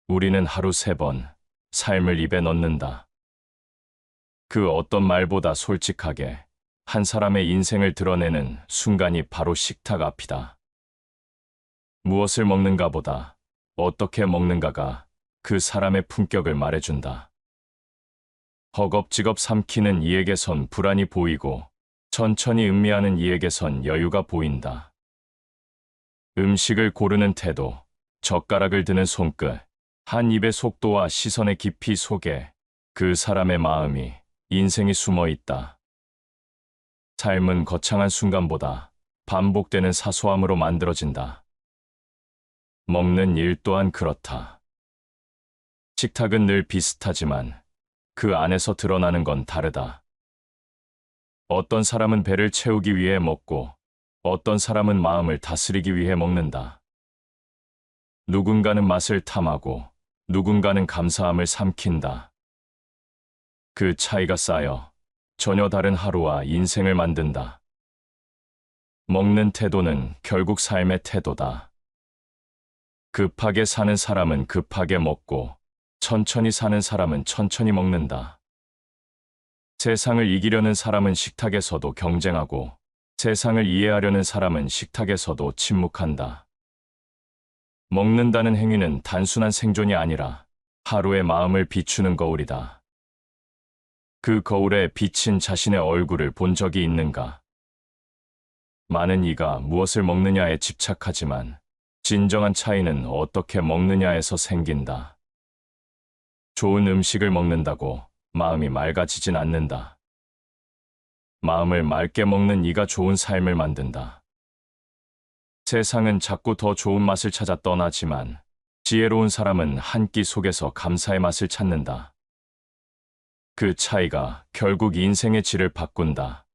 우리는 하루 3번 삶을 입에 넣는다. 그 어떤 말보다 솔직하게 한 사람의 인생을 드러내는 순간이 바로 식탁 앞이다. 무엇을 먹는가보다 어떻게 먹는가가 그 사람의 품격을 말해준다. 허겁지겁 삼키는 이에게선 불안이 보이고 천천히 음미하는 이에게선 여유가 보인다. 음식을 고르는 태도, 젓가락을 드는 손끝, 한 입의 속도와 시선의 깊이 속에 그 사람의 마음이, 인생이 숨어 있다. 삶은 거창한 순간보다 반복되는 사소함으로 만들어진다. 먹는 일 또한 그렇다. 식탁은 늘 비슷하지만 그 안에서 드러나는 건 다르다. 어떤 사람은 배를 채우기 위해 먹고 어떤 사람은 마음을 다스리기 위해 먹는다. 누군가는 맛을 탐하고 누군가는 감사함을 삼킨다. 그 차이가 쌓여 전혀 다른 하루와 인생을 만든다. 먹는 태도는 결국 삶의 태도다. 급하게 사는 사람은 급하게 먹고 천천히 사는 사람은 천천히 먹는다. 세상을 이기려는 사람은 식탁에서도 경쟁하고 세상을 이해하려는 사람은 식탁에서도 침묵한다. 먹는다는 행위는 단순한 생존이 아니라 하루의 마음을 비추는 거울이다. 그 거울에 비친 자신의 얼굴을 본 적이 있는가? 많은 이가 무엇을 먹느냐에 집착하지만 진정한 차이는 어떻게 먹느냐에서 생긴다. 좋은 음식을 먹는다고 마음이 맑아지진 않는다. 마음을 맑게 먹는 이가 좋은 삶을 만든다. 세상은 자꾸 더 좋은 맛을 찾아 떠나지만 지혜로운 사람은 한 끼 속에서 감사의 맛을 찾는다. 그 차이가 결국 인생의 질을 바꾼다.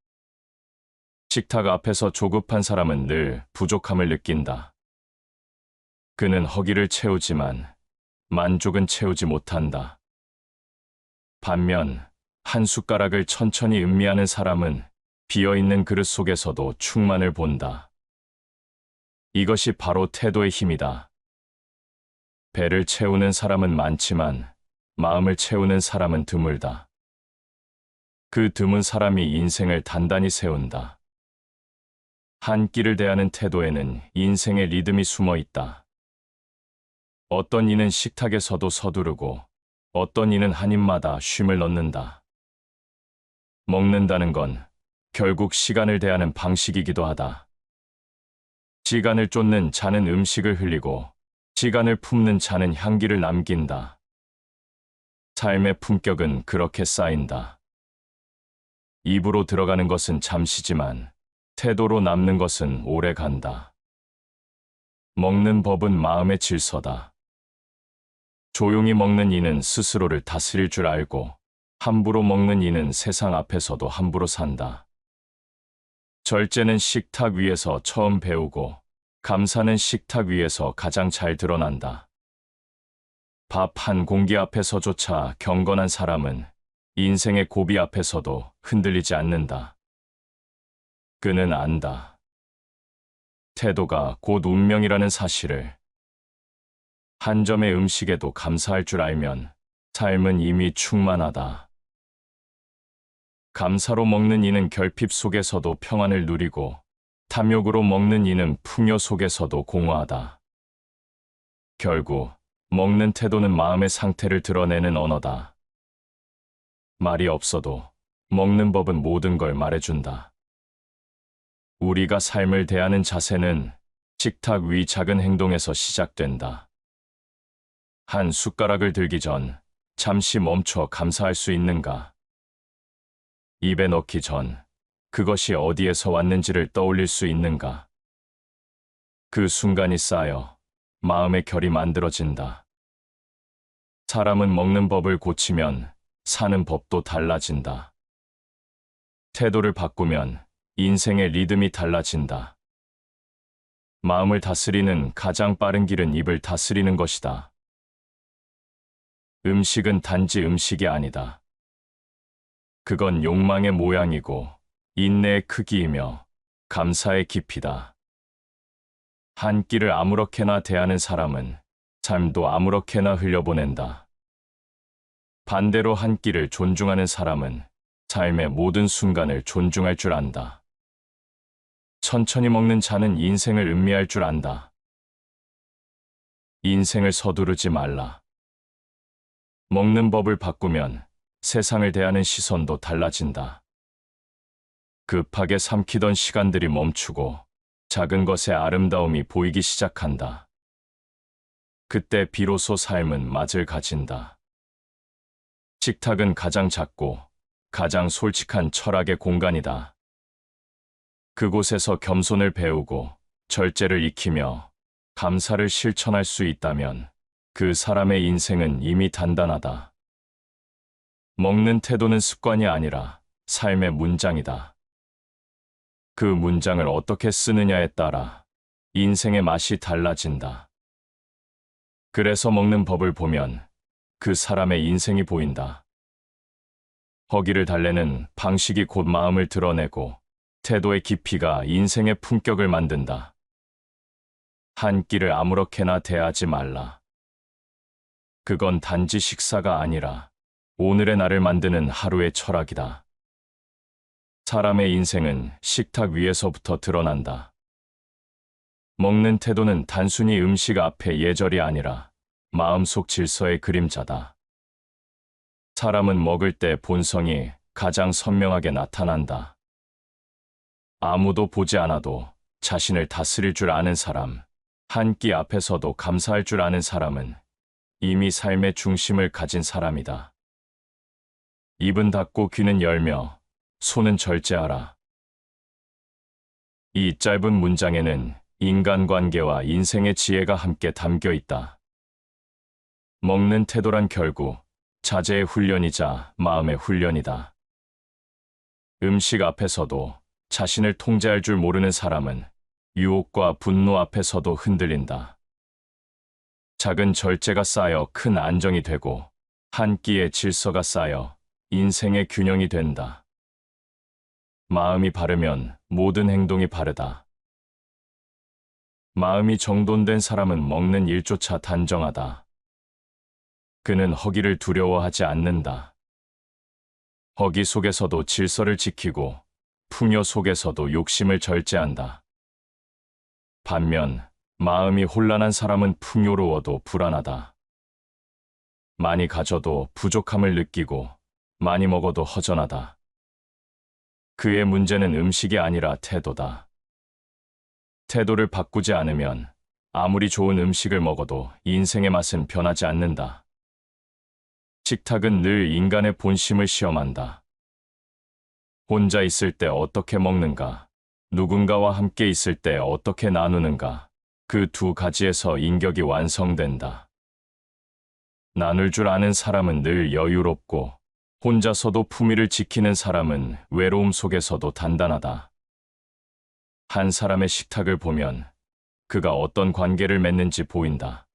식탁 앞에서 조급한 사람은 늘 부족함을 느낀다. 그는 허기를 채우지만 만족은 채우지 못한다. 반면 한 숟가락을 천천히 음미하는 사람은 비어있는 그릇 속에서도 충만을 본다. 이것이 바로 태도의 힘이다. 배를 채우는 사람은 많지만 마음을 채우는 사람은 드물다. 그 드문 사람이 인생을 단단히 세운다. 한 끼를 대하는 태도에는 인생의 리듬이 숨어 있다. 어떤 이는 식탁에서도 서두르고 어떤 이는 한 입마다 쉼을 넣는다. 먹는다는 건 결국 시간을 대하는 방식이기도 하다. 시간을 쫓는 자는 음식을 흘리고 시간을 품는 자는 향기를 남긴다. 삶의 품격은 그렇게 쌓인다. 입으로 들어가는 것은 잠시지만 태도로 남는 것은 오래 간다. 먹는 법은 마음의 질서다. 조용히 먹는 이는 스스로를 다스릴 줄 알고 함부로 먹는 이는 세상 앞에서도 함부로 산다. 절제는 식탁 위에서 처음 배우고 감사는 식탁 위에서 가장 잘 드러난다. 밥 한 공기 앞에서조차 경건한 사람은 인생의 고비 앞에서도 흔들리지 않는다. 그는 안다. 태도가 곧 운명이라는 사실을. 한 점의 음식에도 감사할 줄 알면 삶은 이미 충만하다. 감사로 먹는 이는 결핍 속에서도 평안을 누리고 탐욕으로 먹는 이는 풍요 속에서도 공허하다. 결국 먹는 태도는 마음의 상태를 드러내는 언어다. 말이 없어도 먹는 법은 모든 걸 말해준다. 우리가 삶을 대하는 자세는 식탁 위 작은 행동에서 시작된다. 한 숟가락을 들기 전 잠시 멈춰 감사할 수 있는가? 입에 넣기 전 그것이 어디에서 왔는지를 떠올릴 수 있는가? 그 순간이 쌓여 마음의 결이 만들어진다. 사람은 먹는 법을 고치면 사는 법도 달라진다. 태도를 바꾸면 인생의 리듬이 달라진다. 마음을 다스리는 가장 빠른 길은 입을 다스리는 것이다. 음식은 단지 음식이 아니다. 그건 욕망의 모양이고 인내의 크기이며 감사의 깊이다. 한 끼를 아무렇게나 대하는 사람은 삶도 아무렇게나 흘려보낸다. 반대로 한 끼를 존중하는 사람은 삶의 모든 순간을 존중할 줄 안다. 천천히 먹는 자는 인생을 음미할 줄 안다. 인생을 서두르지 말라. 먹는 법을 바꾸면 세상을 대하는 시선도 달라진다. 급하게 삼키던 시간들이 멈추고 작은 것의 아름다움이 보이기 시작한다. 그때 비로소 삶은 맛을 가진다. 식탁은 가장 작고 가장 솔직한 철학의 공간이다. 그곳에서 겸손을 배우고 절제를 익히며 감사를 실천할 수 있다면 그 사람의 인생은 이미 단단하다. 먹는 태도는 습관이 아니라 삶의 문장이다. 그 문장을 어떻게 쓰느냐에 따라 인생의 맛이 달라진다. 그래서 먹는 법을 보면 그 사람의 인생이 보인다. 허기를 달래는 방식이 곧 마음을 드러내고 태도의 깊이가 인생의 품격을 만든다. 한 끼를 아무렇게나 대하지 말라. 그건 단지 식사가 아니라 오늘의 나를 만드는 하루의 철학이다. 사람의 인생은 식탁 위에서부터 드러난다. 먹는 태도는 단순히 음식 앞의 예절이 아니라 마음속 질서의 그림자다. 사람은 먹을 때 본성이 가장 선명하게 나타난다. 아무도 보지 않아도 자신을 다스릴 줄 아는 사람, 한 끼 앞에서도 감사할 줄 아는 사람은 이미 삶의 중심을 가진 사람이다. 입은 닫고 귀는 열며 손은 절제하라. 이 짧은 문장에는 인간관계와 인생의 지혜가 함께 담겨 있다. 먹는 태도란 결국 자제의 훈련이자 마음의 훈련이다. 음식 앞에서도 자신을 통제할 줄 모르는 사람은 유혹과 분노 앞에서도 흔들린다. 작은 절제가 쌓여 큰 안정이 되고 한 끼의 질서가 쌓여 인생의 균형이 된다. 마음이 바르면 모든 행동이 바르다. 마음이 정돈된 사람은 먹는 일조차 단정하다. 그는 허기를 두려워하지 않는다. 허기 속에서도 질서를 지키고 풍요 속에서도 욕심을 절제한다. 반면 마음이 혼란한 사람은 풍요로워도 불안하다. 많이 가져도 부족함을 느끼고 많이 먹어도 허전하다. 그의 문제는 음식이 아니라 태도다. 태도를 바꾸지 않으면 아무리 좋은 음식을 먹어도 인생의 맛은 변하지 않는다. 식탁은 늘 인간의 본심을 시험한다. 혼자 있을 때 어떻게 먹는가, 누군가와 함께 있을 때 어떻게 나누는가, 그 두 가지에서 인격이 완성된다. 나눌 줄 아는 사람은 늘 여유롭고 혼자서도 품위를 지키는 사람은 외로움 속에서도 단단하다. 한 사람의 식탁을 보면 그가 어떤 관계를 맺는지 보인다.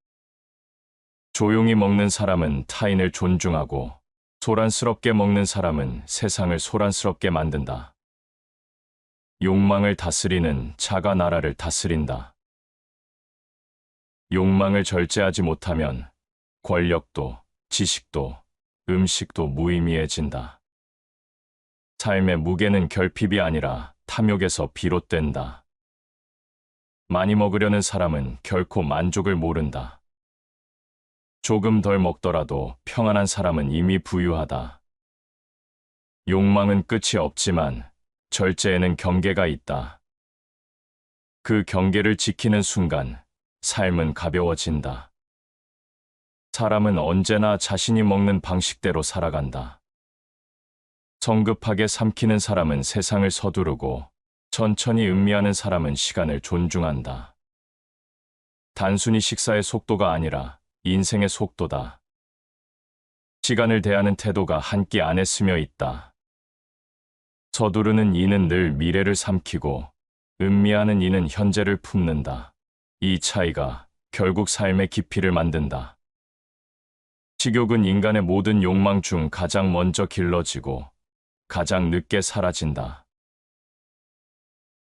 조용히 먹는 사람은 타인을 존중하고 소란스럽게 먹는 사람은 세상을 소란스럽게 만든다. 욕망을 다스리는 자가 나라를 다스린다. 욕망을 절제하지 못하면 권력도, 지식도, 음식도 무의미해진다. 삶의 무게는 결핍이 아니라 탐욕에서 비롯된다. 많이 먹으려는 사람은 결코 만족을 모른다. 조금 덜 먹더라도 평안한 사람은 이미 부유하다. 욕망은 끝이 없지만 절제에는 경계가 있다. 그 경계를 지키는 순간 삶은 가벼워진다. 사람은 언제나 자신이 먹는 방식대로 살아간다. 성급하게 삼키는 사람은 세상을 서두르고 천천히 음미하는 사람은 시간을 존중한다. 단순히 식사의 속도가 아니라 인생의 속도다. 시간을 대하는 태도가 한 끼 안에 스며 있다. 서두르는 이는 늘 미래를 삼키고 음미하는 이는 현재를 품는다. 이 차이가 결국 삶의 깊이를 만든다. 식욕은 인간의 모든 욕망 중 가장 먼저 길러지고 가장 늦게 사라진다.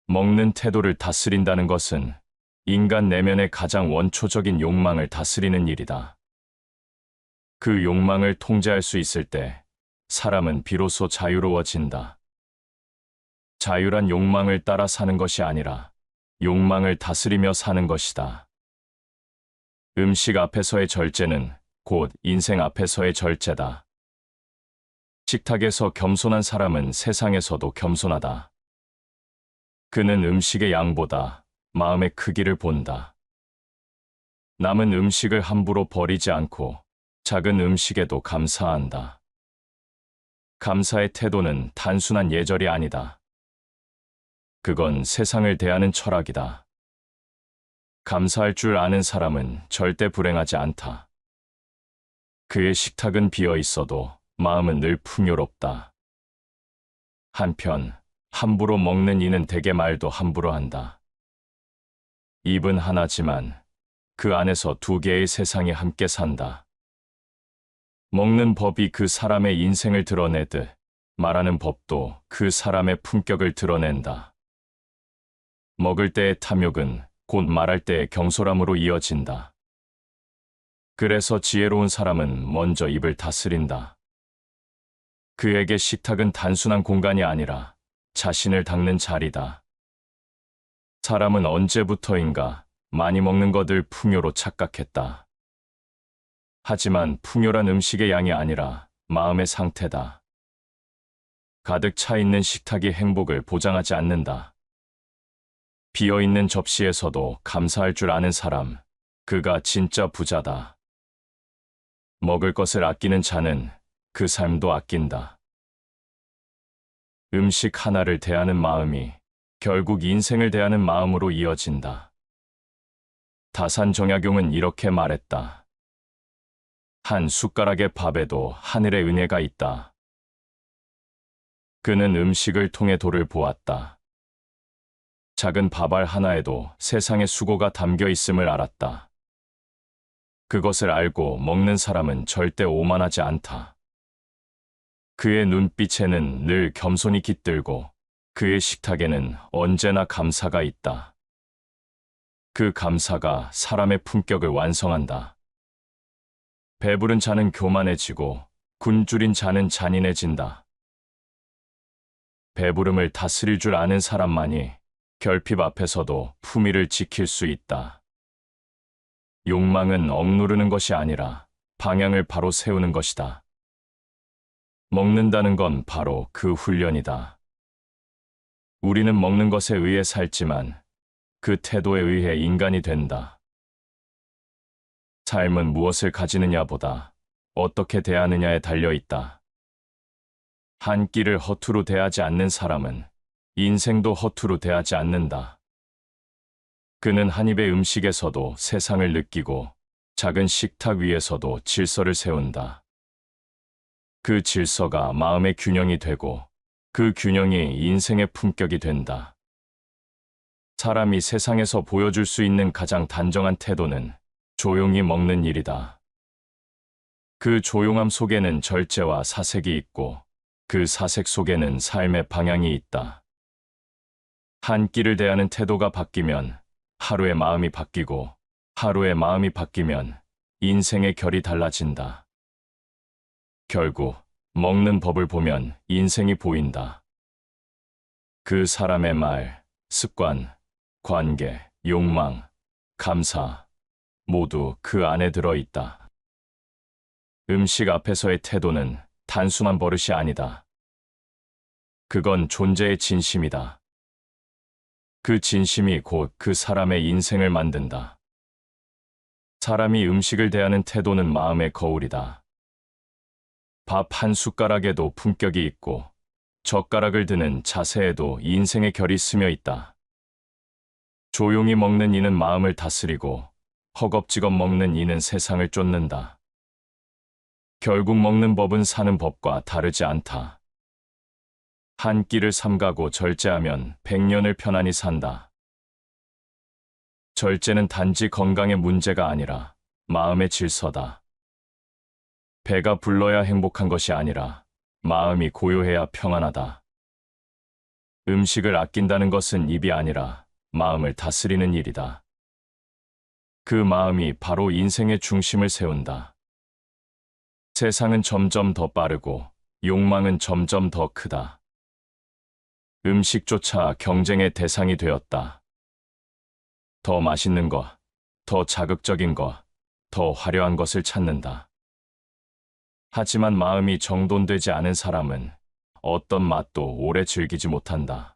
먹는 태도를 다스린다는 것은 인간 내면의 가장 원초적인 욕망을 다스리는 일이다. 그 욕망을 통제할 수 있을 때 사람은 비로소 자유로워진다. 자유란 욕망을 따라 사는 것이 아니라 욕망을 다스리며 사는 것이다. 음식 앞에서의 절제는 곧 인생 앞에서의 절제다. 식탁에서 겸손한 사람은 세상에서도 겸손하다. 그는 음식의 양보다 마음의 크기를 본다. 남은 음식을 함부로 버리지 않고 작은 음식에도 감사한다. 감사의 태도는 단순한 예절이 아니다. 그건 세상을 대하는 철학이다. 감사할 줄 아는 사람은 절대 불행하지 않다. 그의 식탁은 비어 있어도 마음은 늘 풍요롭다. 한편 함부로 먹는 이는 대개 말도 함부로 한다. 입은 하나지만 그 안에서 두 개의 세상이 함께 산다. 먹는 법이 그 사람의 인생을 드러내듯 말하는 법도 그 사람의 품격을 드러낸다. 먹을 때의 탐욕은 곧 말할 때의 경솔함으로 이어진다. 그래서 지혜로운 사람은 먼저 입을 다스린다. 그에게 식탁은 단순한 공간이 아니라 자신을 닦는 자리다. 사람은 언제부터인가 많이 먹는 것을 풍요로 착각했다. 하지만 풍요란 음식의 양이 아니라 마음의 상태다. 가득 차 있는 식탁이 행복을 보장하지 않는다. 비어있는 접시에서도 감사할 줄 아는 사람, 그가 진짜 부자다. 먹을 것을 아끼는 자는 그 삶도 아낀다. 음식 하나를 대하는 마음이 결국 인생을 대하는 마음으로 이어진다. 다산정약용은 이렇게 말했다. 한 숟가락의 밥에도 하늘의 은혜가 있다. 그는 음식을 통해 도를 보았다. 작은 밥알 하나에도 세상의 수고가 담겨 있음을 알았다. 그것을 알고 먹는 사람은 절대 오만하지 않다. 그의 눈빛에는 늘 겸손이 깃들고 그의 식탁에는 언제나 감사가 있다. 그 감사가 사람의 품격을 완성한다. 배부른 자는 교만해지고 굶주린 자는 잔인해진다. 배부름을 다스릴 줄 아는 사람만이 결핍 앞에서도 품위를 지킬 수 있다. 욕망은 억누르는 것이 아니라 방향을 바로 세우는 것이다. 먹는다는 건 바로 그 훈련이다. 우리는 먹는 것에 의해 살지만 그 태도에 의해 인간이 된다. 삶은 무엇을 가지느냐보다 어떻게 대하느냐에 달려 있다. 한 끼를 허투루 대하지 않는 사람은 인생도 허투루 대하지 않는다. 그는 한 입의 음식에서도 세상을 느끼고 작은 식탁 위에서도 질서를 세운다. 그 질서가 마음의 균형이 되고 그 균형이 인생의 품격이 된다. 사람이 세상에서 보여줄 수 있는 가장 단정한 태도는 조용히 먹는 일이다. 그 조용함 속에는 절제와 사색이 있고 그 사색 속에는 삶의 방향이 있다. 한 끼를 대하는 태도가 바뀌면 하루의 마음이 바뀌고 하루의 마음이 바뀌면 인생의 결이 달라진다. 결국 먹는 법을 보면 인생이 보인다. 그 사람의 말, 습관, 관계, 욕망, 감사 모두 그 안에 들어있다. 음식 앞에서의 태도는 단순한 버릇이 아니다. 그건 존재의 진심이다. 그 진심이 곧 그 사람의 인생을 만든다. 사람이 음식을 대하는 태도는 마음의 거울이다. 밥 한 숟가락에도 품격이 있고 젓가락을 드는 자세에도 인생의 결이 스며 있다. 조용히 먹는 이는 마음을 다스리고 허겁지겁 먹는 이는 세상을 쫓는다. 결국 먹는 법은 사는 법과 다르지 않다. 한 끼를 삼가고 절제하면 100년을 편안히 산다. 절제는 단지 건강의 문제가 아니라 마음의 질서다. 배가 불러야 행복한 것이 아니라 마음이 고요해야 평안하다. 음식을 아낀다는 것은 입이 아니라 마음을 다스리는 일이다. 그 마음이 바로 인생의 중심을 세운다. 세상은 점점 더 빠르고 욕망은 점점 더 크다. 음식조차 경쟁의 대상이 되었다. 더 맛있는 것, 더 자극적인 것, 더 화려한 것을 찾는다. 하지만 마음이 정돈되지 않은 사람은 어떤 맛도 오래 즐기지 못한다.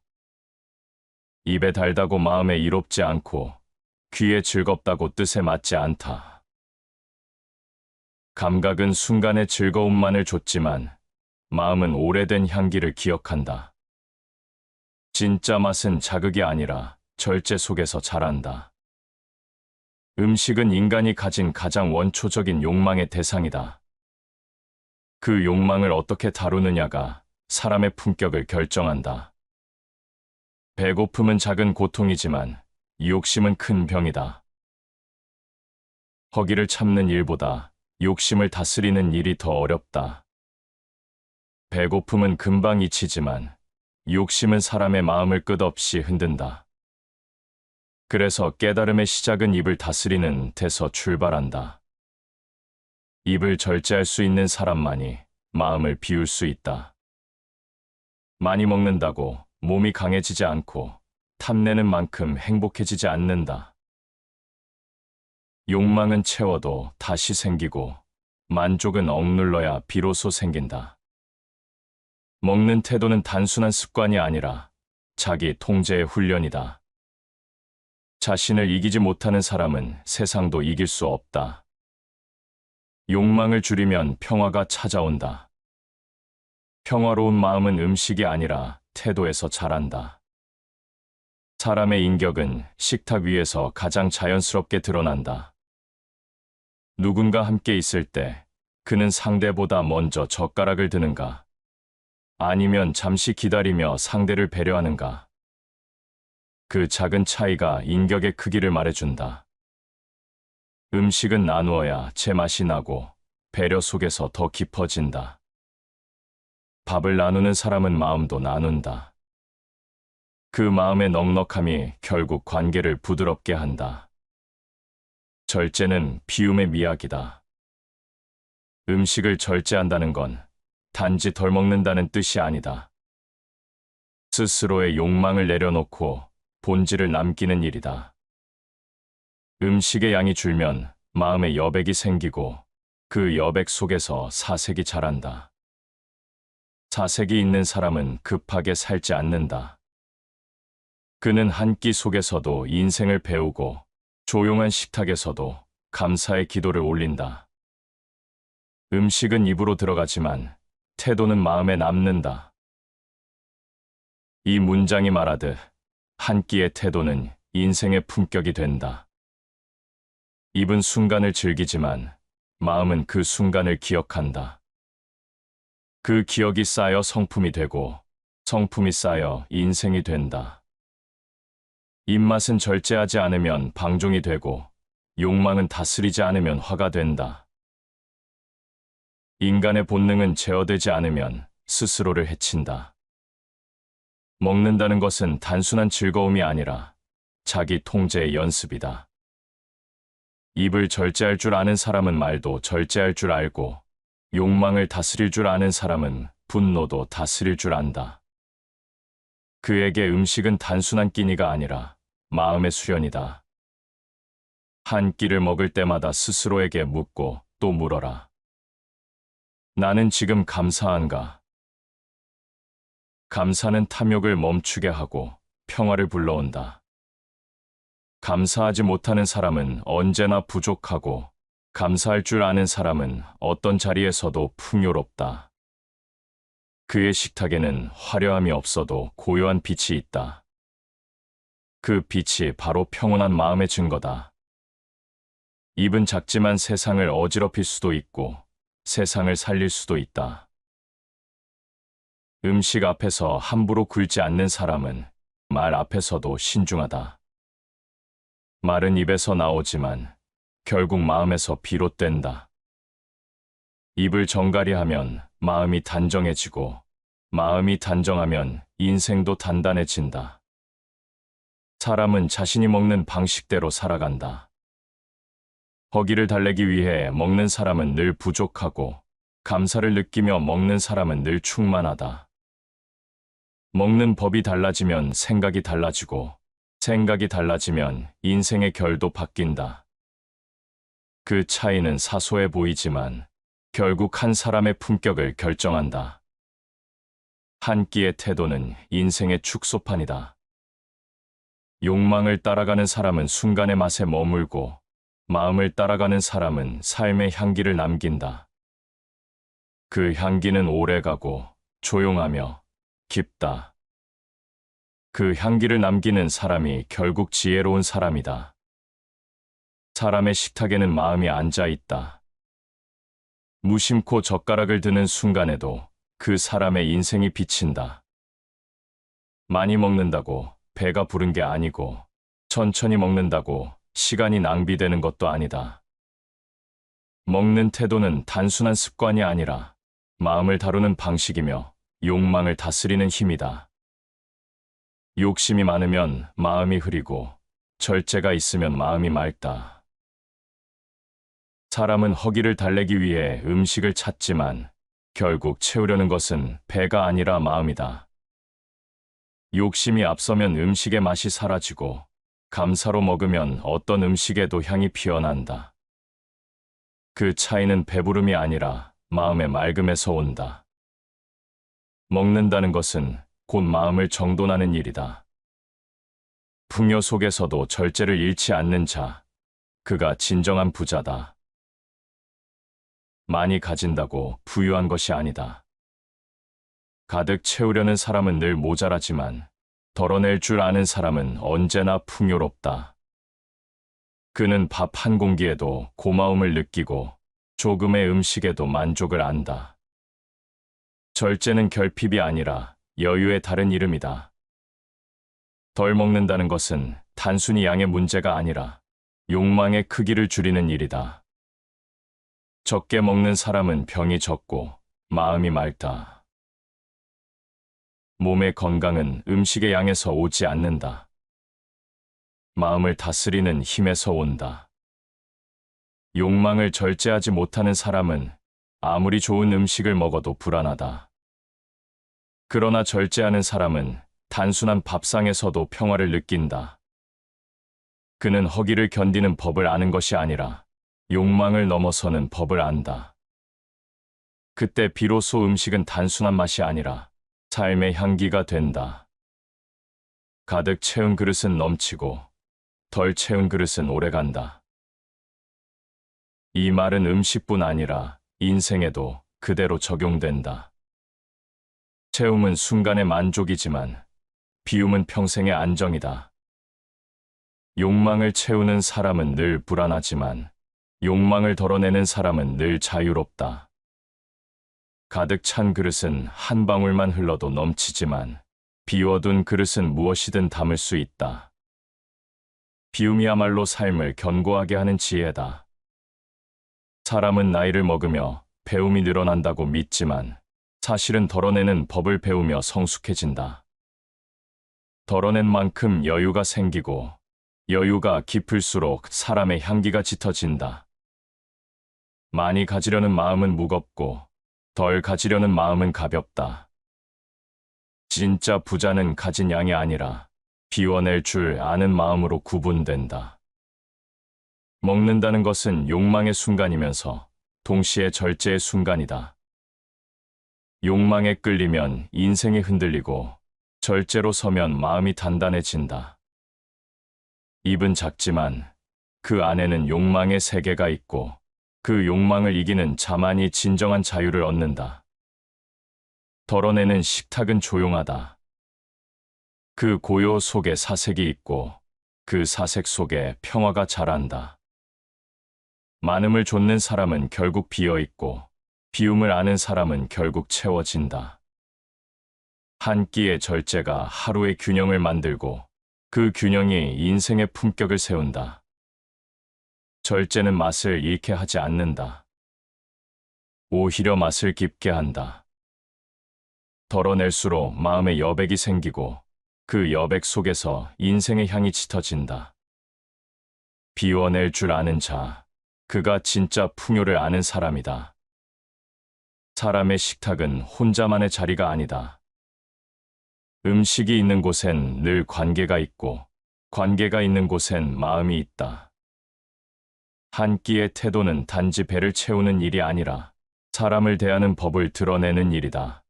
입에 달다고 마음에 이롭지 않고 귀에 즐겁다고 뜻에 맞지 않다. 감각은 순간의 즐거움만을 줬지만 마음은 오래된 향기를 기억한다. 진짜 맛은 자극이 아니라 절제 속에서 자란다. 음식은 인간이 가진 가장 원초적인 욕망의 대상이다. 그 욕망을 어떻게 다루느냐가 사람의 품격을 결정한다. 배고픔은 작은 고통이지만 욕심은 큰 병이다. 허기를 참는 일보다 욕심을 다스리는 일이 더 어렵다. 배고픔은 금방 잊히지만 욕심은 사람의 마음을 끝없이 흔든다. 그래서 깨달음의 시작은 입을 다스리는 데서 출발한다. 입을 절제할 수 있는 사람만이 마음을 비울 수 있다. 많이 먹는다고 몸이 강해지지 않고 탐내는 만큼 행복해지지 않는다. 욕망은 채워도 다시 생기고 만족은 억눌러야 비로소 생긴다. 먹는 태도는 단순한 습관이 아니라 자기 통제의 훈련이다. 자신을 이기지 못하는 사람은 세상도 이길 수 없다. 욕망을 줄이면 평화가 찾아온다. 평화로운 마음은 음식이 아니라 태도에서 자란다. 사람의 인격은 식탁 위에서 가장 자연스럽게 드러난다. 누군가 함께 있을 때 그는 상대보다 먼저 젓가락을 드는가? 아니면 잠시 기다리며 상대를 배려하는가? 그 작은 차이가 인격의 크기를 말해준다. 음식은 나누어야 제맛이 나고 배려 속에서 더 깊어진다. 밥을 나누는 사람은 마음도 나눈다. 그 마음의 넉넉함이 결국 관계를 부드럽게 한다. 절제는 비움의 미학이다. 음식을 절제한다는 건 단지 덜 먹는다는 뜻이 아니다. 스스로의 욕망을 내려놓고 본질을 남기는 일이다. 음식의 양이 줄면 마음에 여백이 생기고 그 여백 속에서 사색이 자란다. 사색이 있는 사람은 급하게 살지 않는다. 그는 한 끼 속에서도 인생을 배우고 조용한 식탁에서도 감사의 기도를 올린다. 음식은 입으로 들어가지만 태도는 마음에 남는다. 이 문장이 말하듯 한 끼의 태도는 인생의 품격이 된다. 입은 순간을 즐기지만 마음은 그 순간을 기억한다. 그 기억이 쌓여 성품이 되고 성품이 쌓여 인생이 된다. 입맛은 절제하지 않으면 방종이 되고 욕망은 다스리지 않으면 화가 된다. 인간의 본능은 제어되지 않으면 스스로를 해친다. 먹는다는 것은 단순한 즐거움이 아니라 자기 통제의 연습이다. 입을 절제할 줄 아는 사람은 말도 절제할 줄 알고 욕망을 다스릴 줄 아는 사람은 분노도 다스릴 줄 안다. 그에게 음식은 단순한 끼니가 아니라 마음의 수련이다. 한 끼를 먹을 때마다 스스로에게 묻고 또 물어라. 나는 지금 감사한가? 감사는 탐욕을 멈추게 하고 평화를 불러온다. 감사하지 못하는 사람은 언제나 부족하고 감사할 줄 아는 사람은 어떤 자리에서도 풍요롭다. 그의 식탁에는 화려함이 없어도 고요한 빛이 있다. 그 빛이 바로 평온한 마음의 증거다. 입은 작지만 세상을 어지럽힐 수도 있고 세상을 살릴 수도 있다. 음식 앞에서 함부로 굴지 않는 사람은 말 앞에서도 신중하다. 말은 입에서 나오지만 결국 마음에서 비롯된다. 입을 정갈이하면 마음이 단정해지고 마음이 단정하면 인생도 단단해진다. 사람은 자신이 먹는 방식대로 살아간다. 허기를 달래기 위해 먹는 사람은 늘 부족하고 감사를 느끼며 먹는 사람은 늘 충만하다. 먹는 법이 달라지면 생각이 달라지고 생각이 달라지면 인생의 결도 바뀐다. 그 차이는 사소해 보이지만 결국 한 사람의 품격을 결정한다. 한 끼의 태도는 인생의 축소판이다. 욕망을 따라가는 사람은 순간의 맛에 머물고 마음을 따라가는 사람은 삶의 향기를 남긴다. 그 향기는 오래가고 조용하며 깊다. 그 향기를 남기는 사람이 결국 지혜로운 사람이다. 사람의 식탁에는 마음이 앉아 있다. 무심코 젓가락을 드는 순간에도 그 사람의 인생이 비친다. 많이 먹는다고 배가 부른 게 아니고 천천히 먹는다고 시간이 낭비되는 것도 아니다. 먹는 태도는 단순한 습관이 아니라 마음을 다루는 방식이며 욕망을 다스리는 힘이다. 욕심이 많으면 마음이 흐리고 절제가 있으면 마음이 맑다. 사람은 허기를 달래기 위해 음식을 찾지만 결국 채우려는 것은 배가 아니라 마음이다. 욕심이 앞서면 음식의 맛이 사라지고 감사로 먹으면 어떤 음식에도 향이 피어난다. 그 차이는 배부름이 아니라 마음의 맑음에서 온다. 먹는다는 것은 곧 마음을 정돈하는 일이다. 풍요 속에서도 절제를 잃지 않는 자, 그가 진정한 부자다. 많이 가진다고 부유한 것이 아니다. 가득 채우려는 사람은 늘 모자라지만 덜어낼 줄 아는 사람은 언제나 풍요롭다. 그는 밥 한 공기에도 고마움을 느끼고 조금의 음식에도 만족을 안다. 절제는 결핍이 아니라 여유의 다른 이름이다. 덜 먹는다는 것은 단순히 양의 문제가 아니라 욕망의 크기를 줄이는 일이다. 적게 먹는 사람은 병이 적고 마음이 맑다. 몸의 건강은 음식의 양에서 오지 않는다. 마음을 다스리는 힘에서 온다. 욕망을 절제하지 못하는 사람은 아무리 좋은 음식을 먹어도 불안하다. 그러나 절제하는 사람은 단순한 밥상에서도 평화를 느낀다. 그는 허기를 견디는 법을 아는 것이 아니라 욕망을 넘어서는 법을 안다. 그때 비로소 음식은 단순한 맛이 아니라 삶의 향기가 된다. 가득 채운 그릇은 넘치고 덜 채운 그릇은 오래간다. 이 말은 음식뿐 아니라 인생에도 그대로 적용된다. 채움은 순간의 만족이지만 비움은 평생의 안정이다. 욕망을 채우는 사람은 늘 불안하지만 욕망을 덜어내는 사람은 늘 자유롭다. 가득 찬 그릇은 한 방울만 흘러도 넘치지만 비워둔 그릇은 무엇이든 담을 수 있다. 비움이야말로 삶을 견고하게 하는 지혜다. 사람은 나이를 먹으며 배움이 늘어난다고 믿지만 사실은 덜어내는 법을 배우며 성숙해진다. 덜어낸 만큼 여유가 생기고 여유가 깊을수록 사람의 향기가 짙어진다. 많이 가지려는 마음은 무겁고 덜 가지려는 마음은 가볍다. 진짜 부자는 가진 양이 아니라 비워낼 줄 아는 마음으로 구분된다. 먹는다는 것은 욕망의 순간이면서 동시에 절제의 순간이다. 욕망에 끌리면 인생이 흔들리고 절제로 서면 마음이 단단해진다. 입은 작지만 그 안에는 욕망의 세계가 있고 그 욕망을 이기는 자만이 진정한 자유를 얻는다. 덜어내는 식탁은 조용하다. 그 고요 속에 사색이 있고 그 사색 속에 평화가 자란다. 많음을 좇는 사람은 결국 비어있고 비움을 아는 사람은 결국 채워진다. 한 끼의 절제가 하루의 균형을 만들고 그 균형이 인생의 품격을 세운다. 절제는 맛을 잃게 하지 않는다. 오히려 맛을 깊게 한다. 덜어낼수록 마음에 여백이 생기고 그 여백 속에서 인생의 향이 짙어진다. 비워낼 줄 아는 자, 그가 진짜 풍요를 아는 사람이다. 사람의 식탁은 혼자만의 자리가 아니다. 음식이 있는 곳엔 늘 관계가 있고, 관계가 있는 곳엔 마음이 있다. 한 끼의 태도는 단지 배를 채우는 일이 아니라 사람을 대하는 법을 드러내는 일이다.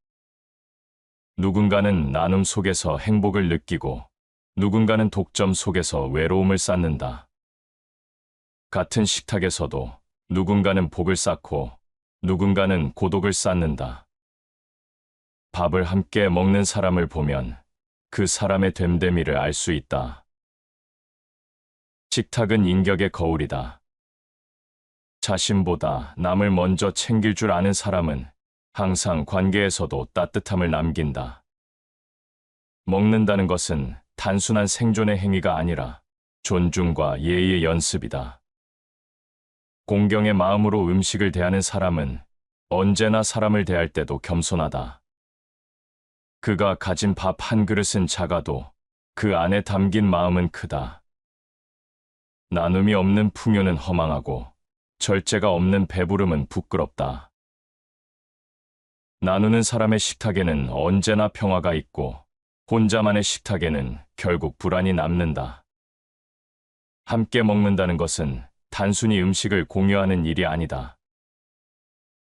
누군가는 나눔 속에서 행복을 느끼고, 누군가는 독점 속에서 외로움을 쌓는다. 같은 식탁에서도 누군가는 복을 쌓고, 누군가는 고독을 쌓는다. 밥을 함께 먹는 사람을 보면 그 사람의 됨됨이를 알 수 있다. 식탁은 인격의 거울이다. 자신보다 남을 먼저 챙길 줄 아는 사람은 항상 관계에서도 따뜻함을 남긴다. 먹는다는 것은 단순한 생존의 행위가 아니라 존중과 예의의 연습이다. 공경의 마음으로 음식을 대하는 사람은 언제나 사람을 대할 때도 겸손하다. 그가 가진 밥 한 그릇은 작아도 그 안에 담긴 마음은 크다. 나눔이 없는 풍요는 허망하고 절제가 없는 배부름은 부끄럽다. 나누는 사람의 식탁에는 언제나 평화가 있고 혼자만의 식탁에는 결국 불안이 남는다. 함께 먹는다는 것은 단순히 음식을 공유하는 일이 아니다.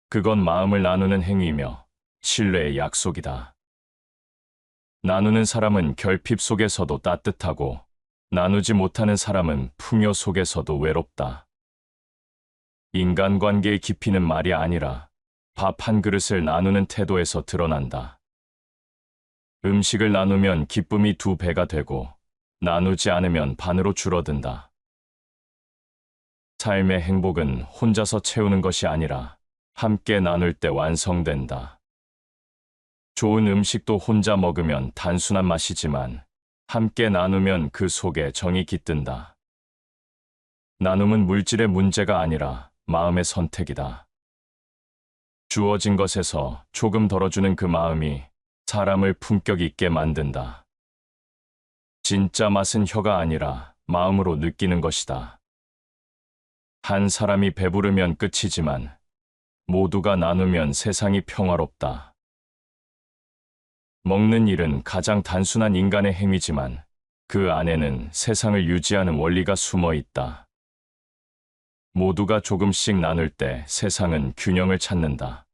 그건 마음을 나누는 행위이며 신뢰의 약속이다. 나누는 사람은 결핍 속에서도 따뜻하고 나누지 못하는 사람은 풍요 속에서도 외롭다. 인간관계의 깊이는 말이 아니라 밥 한 그릇을 나누는 태도에서 드러난다. 음식을 나누면 기쁨이 2배가 되고 나누지 않으면 반으로 줄어든다. 삶의 행복은 혼자서 채우는 것이 아니라 함께 나눌 때 완성된다. 좋은 음식도 혼자 먹으면 단순한 맛이지만 함께 나누면 그 속에 정이 깃든다. 나눔은 물질의 문제가 아니라 마음의 선택이다. 주어진 것에서 조금 덜어주는 그 마음이 사람을 품격 있게 만든다. 진짜 맛은 혀가 아니라 마음으로 느끼는 것이다. 한 사람이 배부르면 끝이지만 모두가 나누면 세상이 평화롭다. 먹는 일은 가장 단순한 인간의 행위지만 그 안에는 세상을 유지하는 원리가 숨어 있다. 모두가 조금씩 나눌 때 세상은 균형을 찾는다.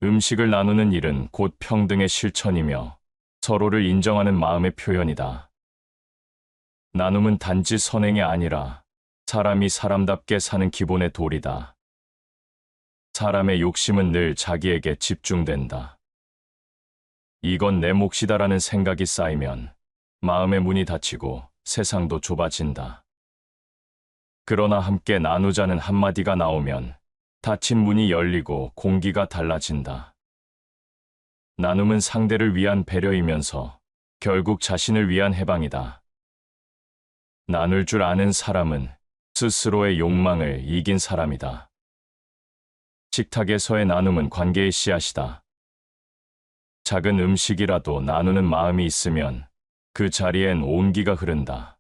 음식을 나누는 일은 곧 평등의 실천이며 서로를 인정하는 마음의 표현이다. 나눔은 단지 선행이 아니라 사람이 사람답게 사는 기본의 도리다. 사람의 욕심은 늘 자기에게 집중된다. 이건 내 몫이다라는 생각이 쌓이면 마음의 문이 닫히고 세상도 좁아진다. 그러나 함께 나누자는 한마디가 나오면 닫힌 문이 열리고 공기가 달라진다. 나눔은 상대를 위한 배려이면서 결국 자신을 위한 해방이다. 나눌 줄 아는 사람은 스스로의 욕망을 이긴 사람이다. 식탁에서의 나눔은 관계의 씨앗이다. 작은 음식이라도 나누는 마음이 있으면 그 자리엔 온기가 흐른다.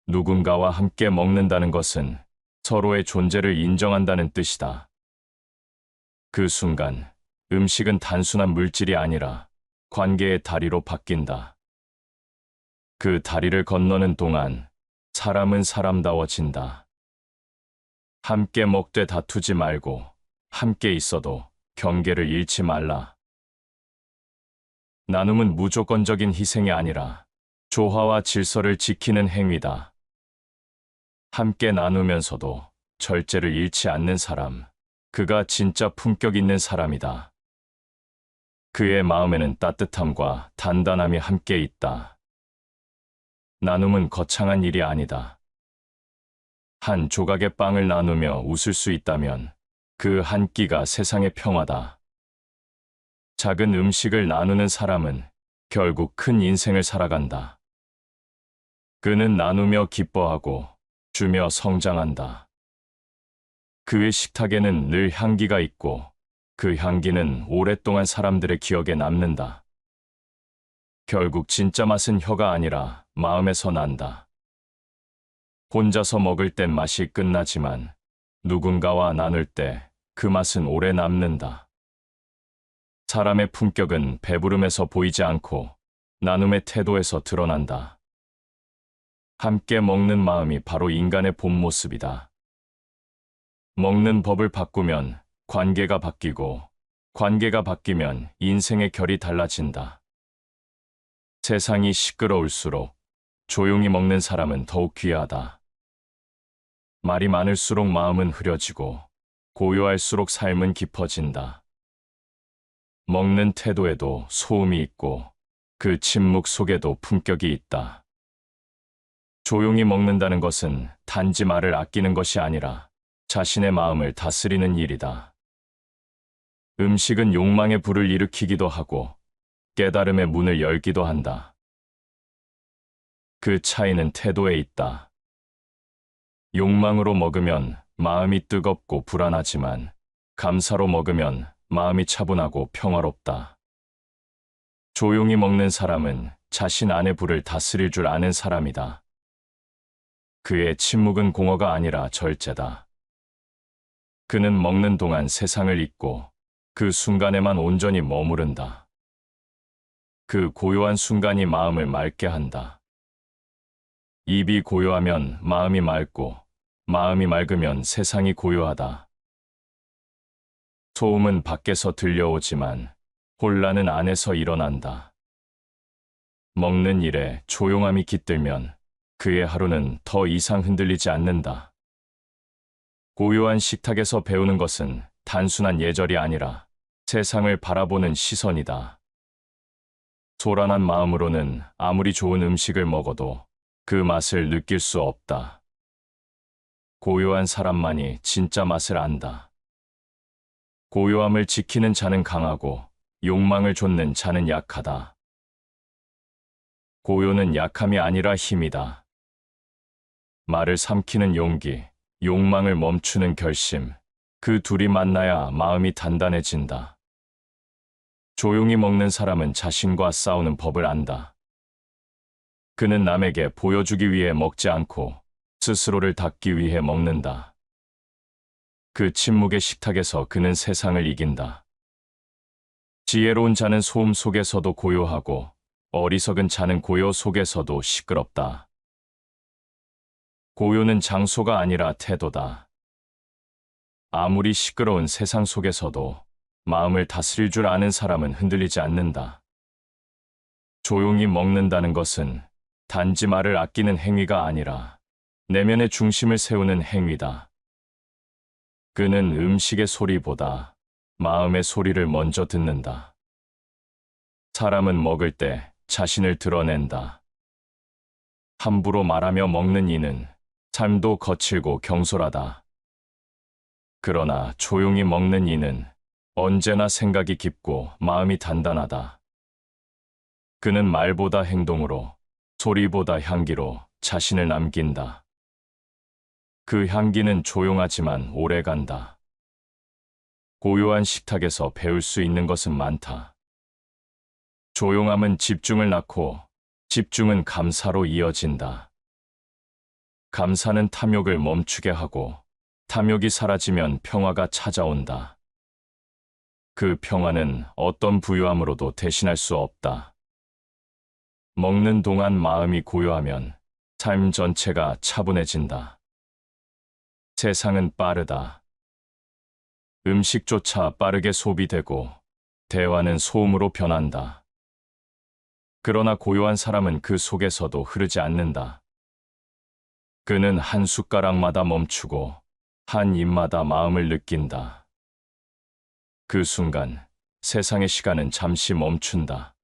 누군가와 함께 먹는다는 것은 서로의 존재를 인정한다는 뜻이다. 그 순간 음식은 단순한 물질이 아니라 관계의 다리로 바뀐다. 그 다리를 건너는 동안 사람은 사람다워진다. 함께 먹되 다투지 말고 함께 있어도 경계를 잃지 말라. 나눔은 무조건적인 희생이 아니라 조화와 질서를 지키는 행위다. 함께 나누면서도 절제를 잃지 않는 사람, 그가 진짜 품격 있는 사람이다. 그의 마음에는 따뜻함과 단단함이 함께 있다. 나눔은 거창한 일이 아니다. 한 조각의 빵을 나누며 웃을 수 있다면 그 한 끼가 세상의 평화다. 작은 음식을 나누는 사람은 결국 큰 인생을 살아간다. 그는 나누며 기뻐하고 주며 성장한다. 그의 식탁에는 늘 향기가 있고 그 향기는 오랫동안 사람들의 기억에 남는다. 결국 진짜 맛은 혀가 아니라 마음에서 난다. 혼자서 먹을 땐 맛이 끝나지만 누군가와 나눌 때 그 맛은 오래 남는다. 사람의 품격은 배부름에서 보이지 않고 나눔의 태도에서 드러난다. 함께 먹는 마음이 바로 인간의 본 모습이다. 먹는 법을 바꾸면 관계가 바뀌고, 관계가 바뀌면 인생의 결이 달라진다. 세상이 시끄러울수록 조용히 먹는 사람은 더욱 귀하다. 말이 많을수록 마음은 흐려지고, 고요할수록 삶은 깊어진다. 먹는 태도에도 소음이 있고, 그 침묵 속에도 품격이 있다. 조용히 먹는다는 것은 단지 말을 아끼는 것이 아니라 자신의 마음을 다스리는 일이다. 음식은 욕망의 불을 일으키기도 하고 깨달음의 문을 열기도 한다. 그 차이는 태도에 있다. 욕망으로 먹으면 마음이 뜨겁고 불안하지만 감사로 먹으면 마음이 차분하고 평화롭다. 조용히 먹는 사람은 자신 안의 불을 다스릴 줄 아는 사람이다. 그의 침묵은 공허가 아니라 절제다. 그는 먹는 동안 세상을 잊고 그 순간에만 온전히 머무른다. 그 고요한 순간이 마음을 맑게 한다. 입이 고요하면 마음이 맑고 마음이 맑으면 세상이 고요하다. 소음은 밖에서 들려오지만 혼란은 안에서 일어난다. 먹는 일에 조용함이 깃들면 그의 하루는 더 이상 흔들리지 않는다. 고요한 식탁에서 배우는 것은 단순한 예절이 아니라 세상을 바라보는 시선이다. 소란한 마음으로는 아무리 좋은 음식을 먹어도 그 맛을 느낄 수 없다. 고요한 사람만이 진짜 맛을 안다. 고요함을 지키는 자는 강하고 욕망을 좇는 자는 약하다. 고요는 약함이 아니라 힘이다. 말을 삼키는 용기, 욕망을 멈추는 결심, 그 둘이 만나야 마음이 단단해진다. 조용히 먹는 사람은 자신과 싸우는 법을 안다. 그는 남에게 보여주기 위해 먹지 않고 스스로를 닦기 위해 먹는다. 그 침묵의 식탁에서 그는 세상을 이긴다. 지혜로운 자는 소음 속에서도 고요하고 어리석은 자는 고요 속에서도 시끄럽다. 고요는 장소가 아니라 태도다. 아무리 시끄러운 세상 속에서도 마음을 다스릴 줄 아는 사람은 흔들리지 않는다. 조용히 먹는다는 것은 단지 말을 아끼는 행위가 아니라 내면의 중심을 세우는 행위다. 그는 음식의 소리보다 마음의 소리를 먼저 듣는다. 사람은 먹을 때 자신을 드러낸다. 함부로 말하며 먹는 이는 삶도 거칠고 경솔하다. 그러나 조용히 먹는 이는 언제나 생각이 깊고 마음이 단단하다. 그는 말보다 행동으로, 소리보다 향기로 자신을 남긴다. 그 향기는 조용하지만 오래간다. 고요한 식탁에서 배울 수 있는 것은 많다. 조용함은 집중을 낳고 집중은 감사로 이어진다. 감사는 탐욕을 멈추게 하고 탐욕이 사라지면 평화가 찾아온다. 그 평화는 어떤 부유함으로도 대신할 수 없다. 먹는 동안 마음이 고요하면 삶 전체가 차분해진다. 세상은 빠르다. 음식조차 빠르게 소비되고 대화는 소음으로 변한다. 그러나 고요한 사람은 그 속에서도 흐르지 않는다. 그는 한 숟가락마다 멈추고 한 입마다 마음을 느낀다. 그 순간 세상의 시간은 잠시 멈춘다.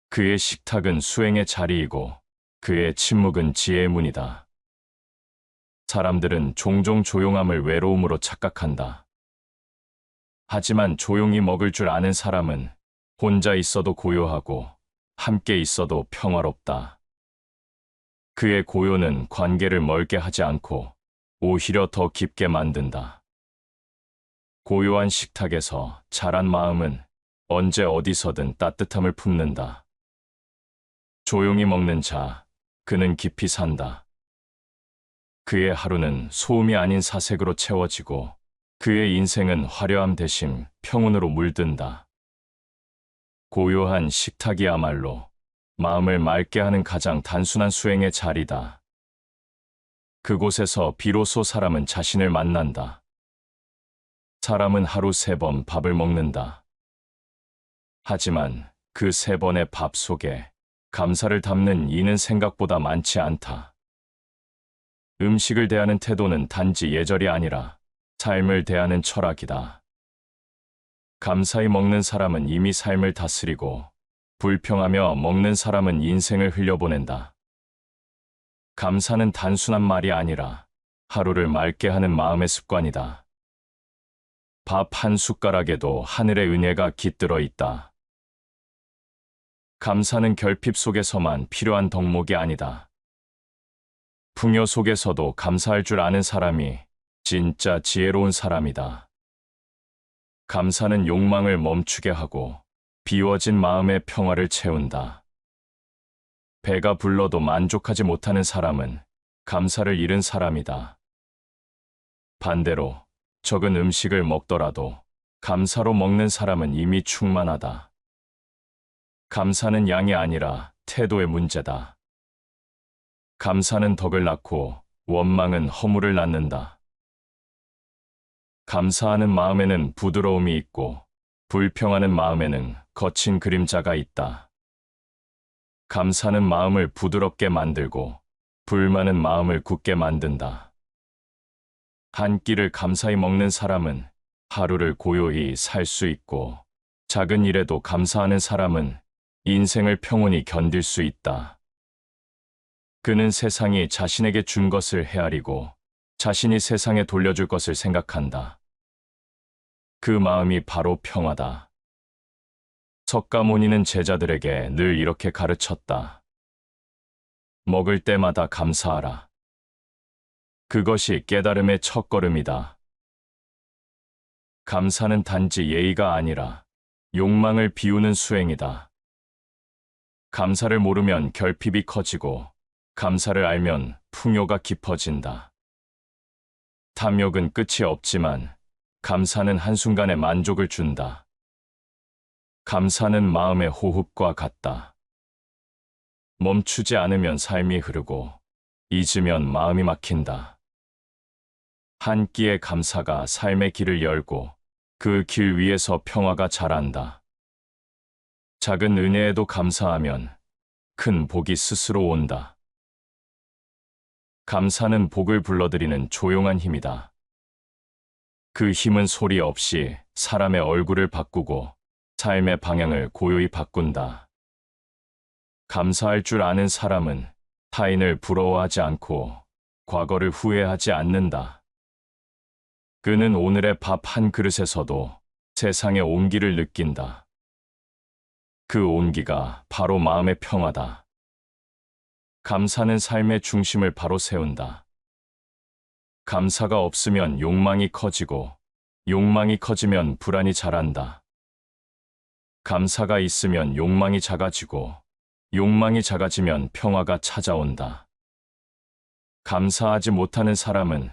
그의 식탁은 수행의 자리이고 그의 침묵은 지혜의 문이다. 사람들은 종종 조용함을 외로움으로 착각한다. 하지만 조용히 먹을 줄 아는 사람은 혼자 있어도 고요하고 함께 있어도 평화롭다. 그의 고요는 관계를 멀게 하지 않고 오히려 더 깊게 만든다. 고요한 식탁에서 자란 마음은 언제 어디서든 따뜻함을 품는다. 조용히 먹는 자, 그는 깊이 산다. 그의 하루는 소음이 아닌 사색으로 채워지고 그의 인생은 화려함 대신 평온으로 물든다. 고요한 식탁이야말로 마음을 맑게 하는 가장 단순한 수행의 자리다. 그곳에서 비로소 사람은 자신을 만난다. 사람은 하루 3번 밥을 먹는다. 하지만 그 3번의 밥 속에 감사를 담는 이는 생각보다 많지 않다. 음식을 대하는 태도는 단지 예절이 아니라 삶을 대하는 철학이다. 감사히 먹는 사람은 이미 삶을 다스리고 불평하며 먹는 사람은 인생을 흘려보낸다. 감사는 단순한 말이 아니라 하루를 맑게 하는 마음의 습관이다. 밥 한 숟가락에도 하늘의 은혜가 깃들어 있다. 감사는 결핍 속에서만 필요한 덕목이 아니다. 풍요 속에서도 감사할 줄 아는 사람이 진짜 지혜로운 사람이다. 감사는 욕망을 멈추게 하고 비워진 마음의 평화를 채운다. 배가 불러도 만족하지 못하는 사람은 감사를 잃은 사람이다. 반대로 적은 음식을 먹더라도 감사로 먹는 사람은 이미 충만하다. 감사는 양이 아니라 태도의 문제다. 감사는 덕을 낳고 원망은 허물을 낳는다. 감사하는 마음에는 부드러움이 있고 불평하는 마음에는 거친 그림자가 있다. 감사는 마음을 부드럽게 만들고 불만은 마음을 굳게 만든다. 한 끼를 감사히 먹는 사람은 하루를 고요히 살 수 있고 작은 일에도 감사하는 사람은 인생을 평온히 견딜 수 있다. 그는 세상이 자신에게 준 것을 헤아리고 자신이 세상에 돌려줄 것을 생각한다. 그 마음이 바로 평화다. 석가모니는 제자들에게 늘 이렇게 가르쳤다. 먹을 때마다 감사하라. 그것이 깨달음의 첫걸음이다. 감사는 단지 예의가 아니라 욕망을 비우는 수행이다. 감사를 모르면 결핍이 커지고 감사를 알면 풍요가 깊어진다. 탐욕은 끝이 없지만 감사는 한순간의 만족을 준다. 감사는 마음의 호흡과 같다. 멈추지 않으면 삶이 흐르고 잊으면 마음이 막힌다. 한 끼의 감사가 삶의 길을 열고 그 길 위에서 평화가 자란다. 작은 은혜에도 감사하면 큰 복이 스스로 온다. 감사는 복을 불러들이는 조용한 힘이다. 그 힘은 소리 없이 사람의 얼굴을 바꾸고 삶의 방향을 고요히 바꾼다. 감사할 줄 아는 사람은 타인을 부러워하지 않고 과거를 후회하지 않는다. 그는 오늘의 밥 한 그릇에서도 세상의 온기를 느낀다. 그 온기가 바로 마음의 평화다. 감사는 삶의 중심을 바로 세운다. 감사가 없으면 욕망이 커지고 욕망이 커지면 불안이 자란다. 감사가 있으면 욕망이 작아지고 욕망이 작아지면 평화가 찾아온다. 감사하지 못하는 사람은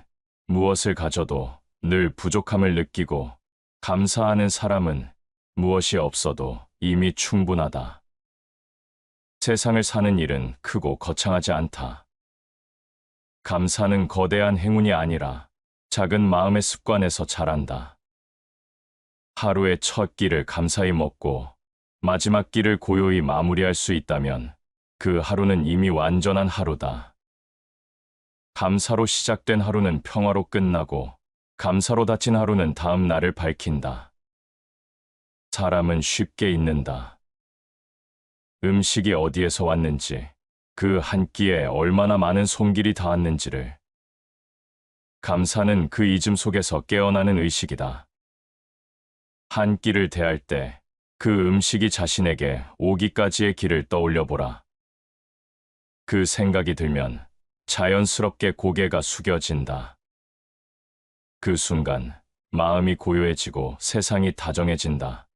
무엇을 가져도 늘 부족함을 느끼고 감사하는 사람은 무엇이 없어도 이미 충분하다. 세상을 사는 일은 크고 거창하지 않다. 감사는 거대한 행운이 아니라 작은 마음의 습관에서 자란다. 하루의 첫 끼를 감사히 먹고 마지막 끼를 고요히 마무리할 수 있다면 그 하루는 이미 완전한 하루다. 감사로 시작된 하루는 평화로 끝나고 감사로 닫힌 하루는 다음 날을 밝힌다. 사람은 쉽게 잊는다. 음식이 어디에서 왔는지, 그 한 끼에 얼마나 많은 손길이 닿았는지를. 감사는 그 잊음 속에서 깨어나는 의식이다. 한 끼를 대할 때 그 음식이 자신에게 오기까지의 길을 떠올려 보라. 그 생각이 들면 자연스럽게 고개가 숙여진다. 그 순간 마음이 고요해지고 세상이 다정해진다.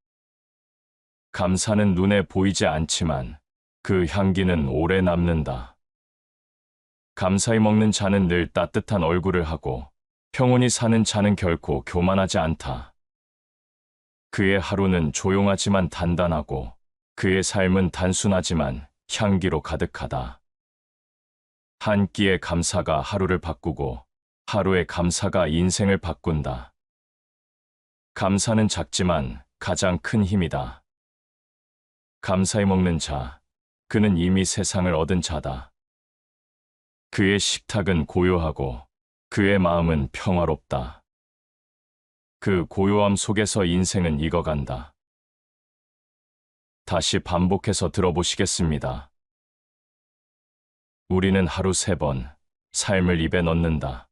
감사는 눈에 보이지 않지만 그 향기는 오래 남는다. 감사히 먹는 자는 늘 따뜻한 얼굴을 하고 평온히 사는 자는 결코 교만하지 않다. 그의 하루는 조용하지만 단단하고 그의 삶은 단순하지만 향기로 가득하다. 한 끼의 감사가 하루를 바꾸고 하루의 감사가 인생을 바꾼다. 감사는 작지만 가장 큰 힘이다. 감사히 먹는 자, 그는 이미 세상을 얻은 자다. 그의 식탁은 고요하고 그의 마음은 평화롭다. 그 고요함 속에서 인생은 익어간다. 다시 반복해서 들어보시겠습니다. 우리는 하루 3번 삶을 입에 넣는다.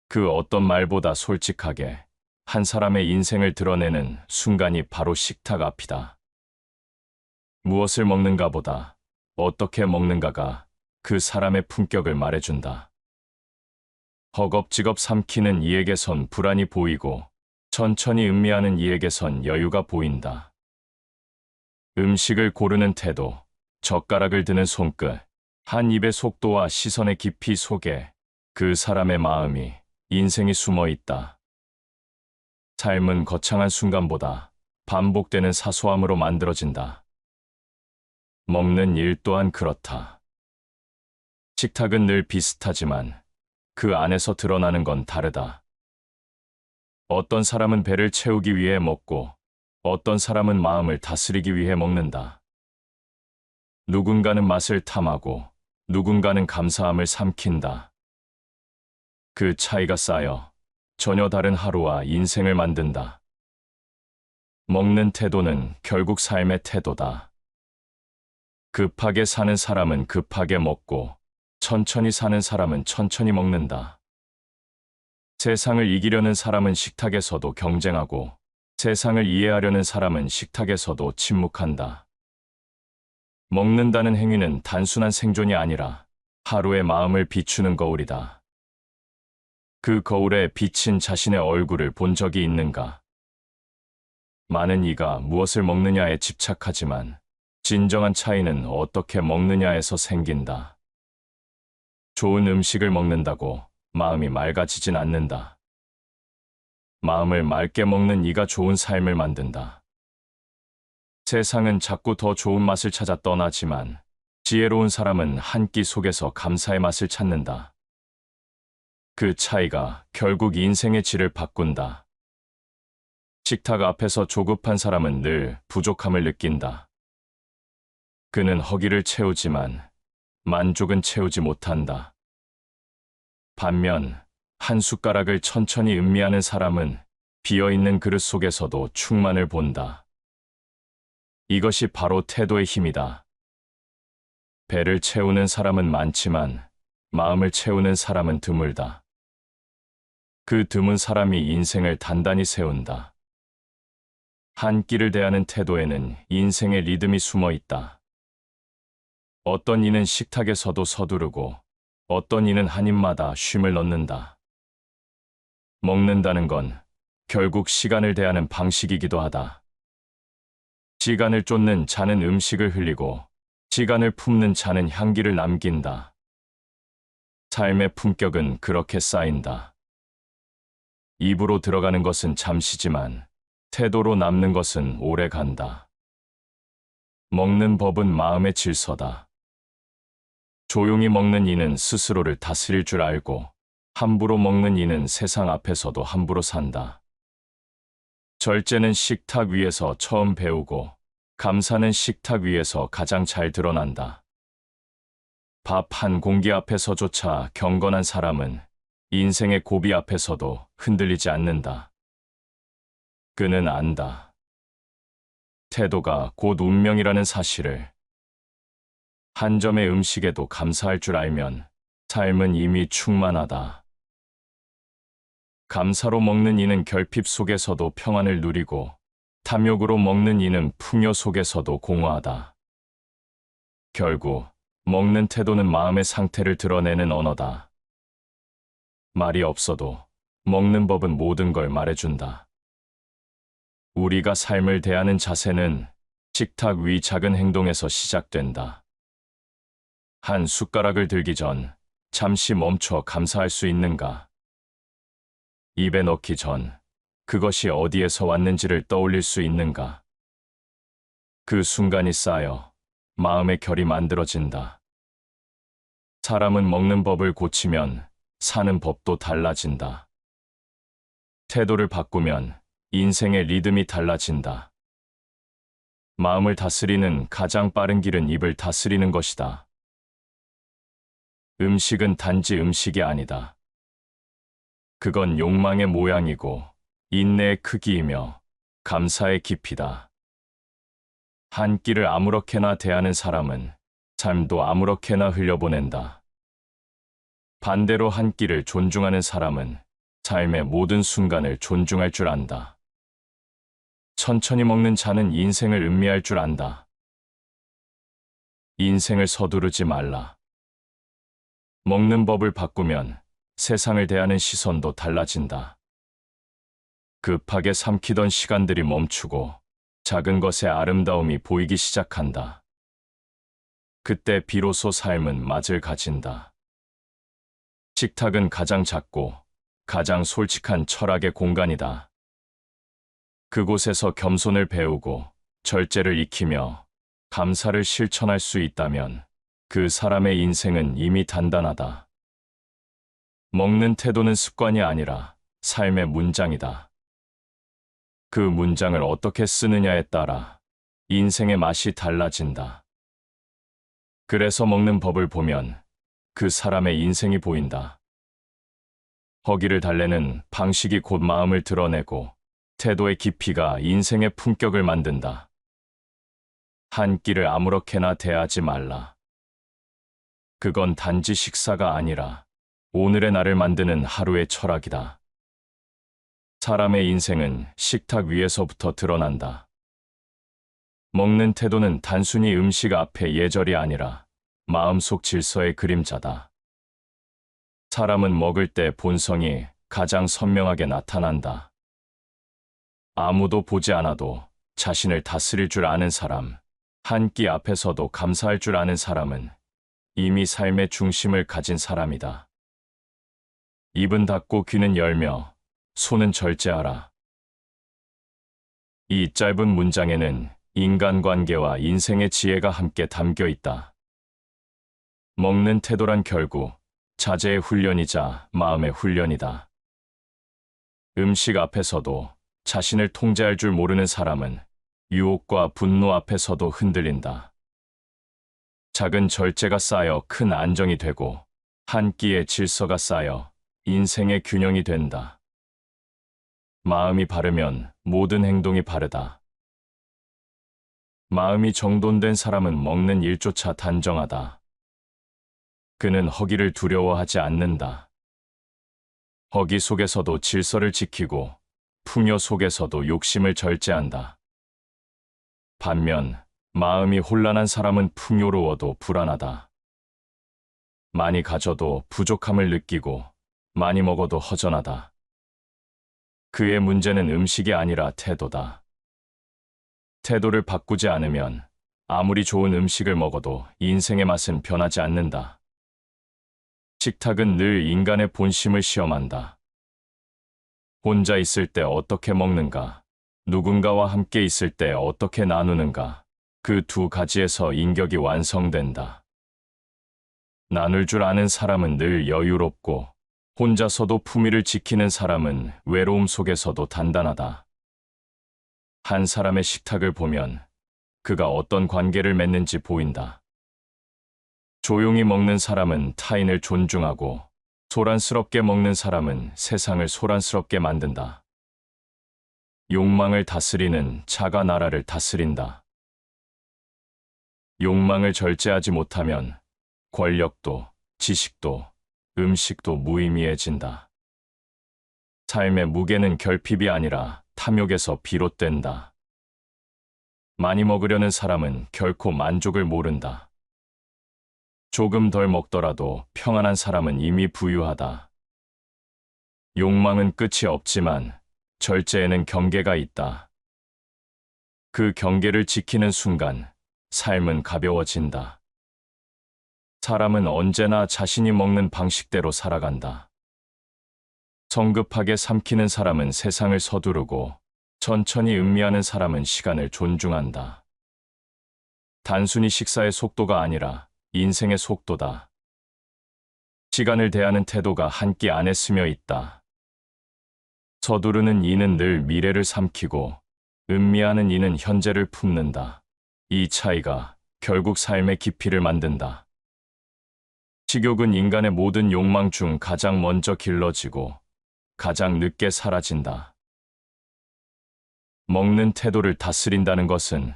그 어떤 말보다 솔직하게 한 사람의 인생을 드러내는 순간이 바로 식탁 앞이다. 무엇을 먹는가보다 어떻게 먹는가가 그 사람의 품격을 말해준다. 허겁지겁 삼키는 이에게선 불안이 보이고 천천히 음미하는 이에게선 여유가 보인다. 음식을 고르는 태도, 젓가락을 드는 손끝, 한 입의 속도와 시선의 깊이 속에 그 사람의 마음이, 인생이 숨어 있다. 삶은 거창한 순간보다 반복되는 사소함으로 만들어진다. 먹는 일 또한 그렇다. 식탁은 늘 비슷하지만 그 안에서 드러나는 건 다르다. 어떤 사람은 배를 채우기 위해 먹고 어떤 사람은 마음을 다스리기 위해 먹는다. 누군가는 맛을 탐하고 누군가는 감사함을 삼킨다. 그 차이가 쌓여 전혀 다른 하루와 인생을 만든다. 먹는 태도는 결국 삶의 태도다. 급하게 사는 사람은 급하게 먹고 천천히 사는 사람은 천천히 먹는다. 세상을 이기려는 사람은 식탁에서도 경쟁하고 세상을 이해하려는 사람은 식탁에서도 침묵한다. 먹는다는 행위는 단순한 생존이 아니라 하루의 마음을 비추는 거울이다. 그 거울에 비친 자신의 얼굴을 본 적이 있는가? 많은 이가 무엇을 먹느냐에 집착하지만 진정한 차이는 어떻게 먹느냐에서 생긴다. 좋은 음식을 먹는다고 마음이 맑아지진 않는다. 마음을 맑게 먹는 이가 좋은 삶을 만든다. 세상은 자꾸 더 좋은 맛을 찾아 떠나지만 지혜로운 사람은 한 끼 속에서 감사의 맛을 찾는다. 그 차이가 결국 인생의 질을 바꾼다. 식탁 앞에서 조급한 사람은 늘 부족함을 느낀다. 그는 허기를 채우지만 만족은 채우지 못한다. 반면 한 숟가락을 천천히 음미하는 사람은 비어있는 그릇 속에서도 충만을 본다. 이것이 바로 태도의 힘이다. 배를 채우는 사람은 많지만 마음을 채우는 사람은 드물다. 그 드문 사람이 인생을 단단히 세운다. 한 끼를 대하는 태도에는 인생의 리듬이 숨어 있다. 어떤 이는 식탁에서도 서두르고 어떤 이는 한 입마다 쉼을 넣는다. 먹는다는 건 결국 시간을 대하는 방식이기도 하다. 시간을 쫓는 자는 음식을 흘리고 시간을 품는 자는 향기를 남긴다. 삶의 품격은 그렇게 쌓인다. 입으로 들어가는 것은 잠시지만 태도로 남는 것은 오래 간다. 먹는 법은 마음의 질서다. 조용히 먹는 이는 스스로를 다스릴 줄 알고 함부로 먹는 이는 세상 앞에서도 함부로 산다. 절제는 식탁 위에서 처음 배우고 감사는 식탁 위에서 가장 잘 드러난다. 밥 한 공기 앞에서조차 경건한 사람은 인생의 고비 앞에서도 흔들리지 않는다. 그는 안다. 태도가 곧 운명이라는 사실을. 한 점의 음식에도 감사할 줄 알면 삶은 이미 충만하다. 감사로 먹는 이는 결핍 속에서도 평안을 누리고 탐욕으로 먹는 이는 풍요 속에서도 공허하다. 결국 먹는 태도는 마음의 상태를 드러내는 언어다. 말이 없어도 먹는 법은 모든 걸 말해준다. 우리가 삶을 대하는 자세는 식탁 위 작은 행동에서 시작된다. 한 숟가락을 들기 전 잠시 멈춰 감사할 수 있는가? 입에 넣기 전 그것이 어디에서 왔는지를 떠올릴 수 있는가? 그 순간이 쌓여 마음의 결이 만들어진다. 사람은 먹는 법을 고치면 사는 법도 달라진다. 태도를 바꾸면 인생의 리듬이 달라진다. 마음을 다스리는 가장 빠른 길은 입을 다스리는 것이다. 음식은 단지 음식이 아니다. 그건 욕망의 모양이고 인내의 크기이며 감사의 깊이다. 한 끼를 아무렇게나 대하는 사람은 삶도 아무렇게나 흘려보낸다. 반대로 한 끼를 존중하는 사람은 삶의 모든 순간을 존중할 줄 안다. 천천히 먹는 자는 인생을 음미할 줄 안다. 인생을 서두르지 말라. 먹는 법을 바꾸면 세상을 대하는 시선도 달라진다. 급하게 삼키던 시간들이 멈추고 작은 것의 아름다움이 보이기 시작한다. 그때 비로소 삶은 맛을 가진다. 식탁은 가장 작고 가장 솔직한 철학의 공간이다. 그곳에서 겸손을 배우고 절제를 익히며 감사를 실천할 수 있다면 그 사람의 인생은 이미 단단하다. 먹는 태도는 습관이 아니라 삶의 문장이다. 그 문장을 어떻게 쓰느냐에 따라 인생의 맛이 달라진다. 그래서 먹는 법을 보면 그 사람의 인생이 보인다. 허기를 달래는 방식이 곧 마음을 드러내고 태도의 깊이가 인생의 품격을 만든다. 한 끼를 아무렇게나 대하지 말라. 그건 단지 식사가 아니라 오늘의 나를 만드는 하루의 철학이다. 사람의 인생은 식탁 위에서부터 드러난다. 먹는 태도는 단순히 음식 앞의 예절이 아니라 마음속 질서의 그림자다. 사람은 먹을 때 본성이 가장 선명하게 나타난다. 아무도 보지 않아도 자신을 다스릴 줄 아는 사람, 한 끼 앞에서도 감사할 줄 아는 사람은 이미 삶의 중심을 가진 사람이다. 입은 닫고 귀는 열며 손은 절제하라. 이 짧은 문장에는 인간관계와 인생의 지혜가 함께 담겨 있다. 먹는 태도란 결국 자제의 훈련이자 마음의 훈련이다. 음식 앞에서도 자신을 통제할 줄 모르는 사람은 유혹과 분노 앞에서도 흔들린다. 작은 절제가 쌓여 큰 안정이 되고 한 끼의 질서가 쌓여 인생의 균형이 된다. 마음이 바르면 모든 행동이 바르다. 마음이 정돈된 사람은 먹는 일조차 단정하다. 그는 허기를 두려워하지 않는다. 허기 속에서도 질서를 지키고 풍요 속에서도 욕심을 절제한다. 반면 마음이 혼란한 사람은 풍요로워도 불안하다. 많이 가져도 부족함을 느끼고 많이 먹어도 허전하다. 그의 문제는 음식이 아니라 태도다. 태도를 바꾸지 않으면 아무리 좋은 음식을 먹어도 인생의 맛은 변하지 않는다. 식탁은 늘 인간의 본심을 시험한다. 혼자 있을 때 어떻게 먹는가, 누군가와 함께 있을 때 어떻게 나누는가, 그 두 가지에서 인격이 완성된다. 나눌 줄 아는 사람은 늘 여유롭고 혼자서도 품위를 지키는 사람은 외로움 속에서도 단단하다. 한 사람의 식탁을 보면 그가 어떤 관계를 맺는지 보인다. 조용히 먹는 사람은 타인을 존중하고 소란스럽게 먹는 사람은 세상을 소란스럽게 만든다. 욕망을 다스리는 자가 나라를 다스린다. 욕망을 절제하지 못하면 권력도, 지식도, 음식도 무의미해진다. 삶의 무게는 결핍이 아니라 탐욕에서 비롯된다. 많이 먹으려는 사람은 결코 만족을 모른다. 조금 덜 먹더라도 평안한 사람은 이미 부유하다. 욕망은 끝이 없지만 절제에는 경계가 있다. 그 경계를 지키는 순간 삶은 가벼워진다. 사람은 언제나 자신이 먹는 방식대로 살아간다. 성급하게 삼키는 사람은 세상을 서두르고 천천히 음미하는 사람은 시간을 존중한다. 단순히 식사의 속도가 아니라 인생의 속도다. 시간을 대하는 태도가 한 끼 안에 스며 있다. 서두르는 이는 늘 미래를 삼키고 음미하는 이는 현재를 품는다. 이 차이가 결국 삶의 깊이를 만든다. 식욕은 인간의 모든 욕망 중 가장 먼저 길러지고 가장 늦게 사라진다. 먹는 태도를 다스린다는 것은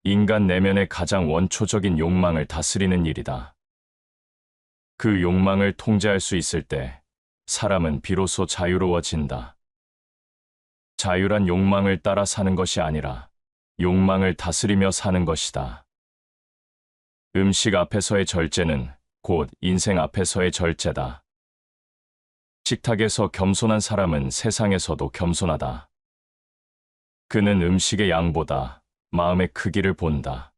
인간 내면의 가장 원초적인 욕망을 다스리는 일이다. 그 욕망을 통제할 수 있을 때 사람은 비로소 자유로워진다. 자유란 욕망을 따라 사는 것이 아니라 욕망을 다스리며 사는 것이다. 음식 앞에서의 절제는 곧 인생 앞에서의 절제다. 식탁에서 겸손한 사람은 세상에서도 겸손하다. 그는 음식의 양보다 마음의 크기를 본다.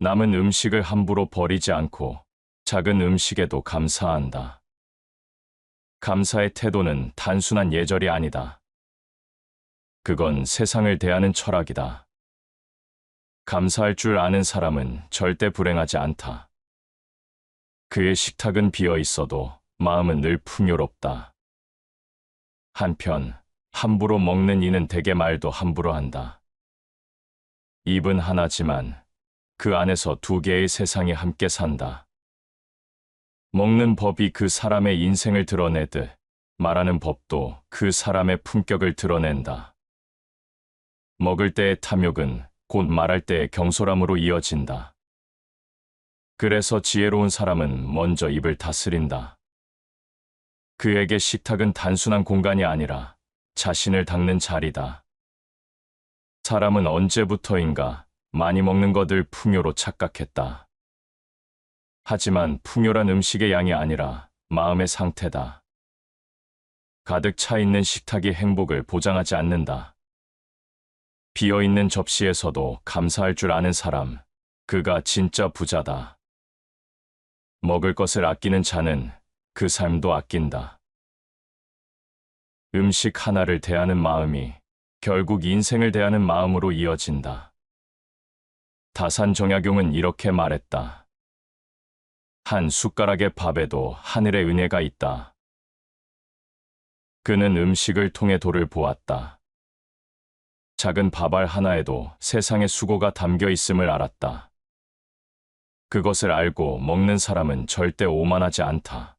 남은 음식을 함부로 버리지 않고 작은 음식에도 감사한다. 감사의 태도는 단순한 예절이 아니다. 그건 세상을 대하는 철학이다. 감사할 줄 아는 사람은 절대 불행하지 않다. 그의 식탁은 비어 있어도 마음은 늘 풍요롭다. 한편 함부로 먹는 이는 대개 말도 함부로 한다. 입은 하나지만 그 안에서 두 개의 세상이 함께 산다. 먹는 법이 그 사람의 인생을 드러내듯 말하는 법도 그 사람의 품격을 드러낸다. 먹을 때의 탐욕은 곧 말할 때의 경솔함으로 이어진다. 그래서 지혜로운 사람은 먼저 입을 다스린다. 그에게 식탁은 단순한 공간이 아니라 자신을 닦는 자리다. 사람은 언제부터인가 많이 먹는 것을 풍요로 착각했다. 하지만 풍요란 음식의 양이 아니라 마음의 상태다. 가득 차 있는 식탁이 행복을 보장하지 않는다. 비어있는 접시에서도 감사할 줄 아는 사람, 그가 진짜 부자다. 먹을 것을 아끼는 자는 그 삶도 아낀다. 음식 하나를 대하는 마음이 결국 인생을 대하는 마음으로 이어진다. 다산정약용은 이렇게 말했다. 한 숟가락의 밥에도 하늘의 은혜가 있다. 그는 음식을 통해 도를 보았다. 작은 밥알 하나에도 세상의 수고가 담겨 있음을 알았다. 그것을 알고 먹는 사람은 절대 오만하지 않다.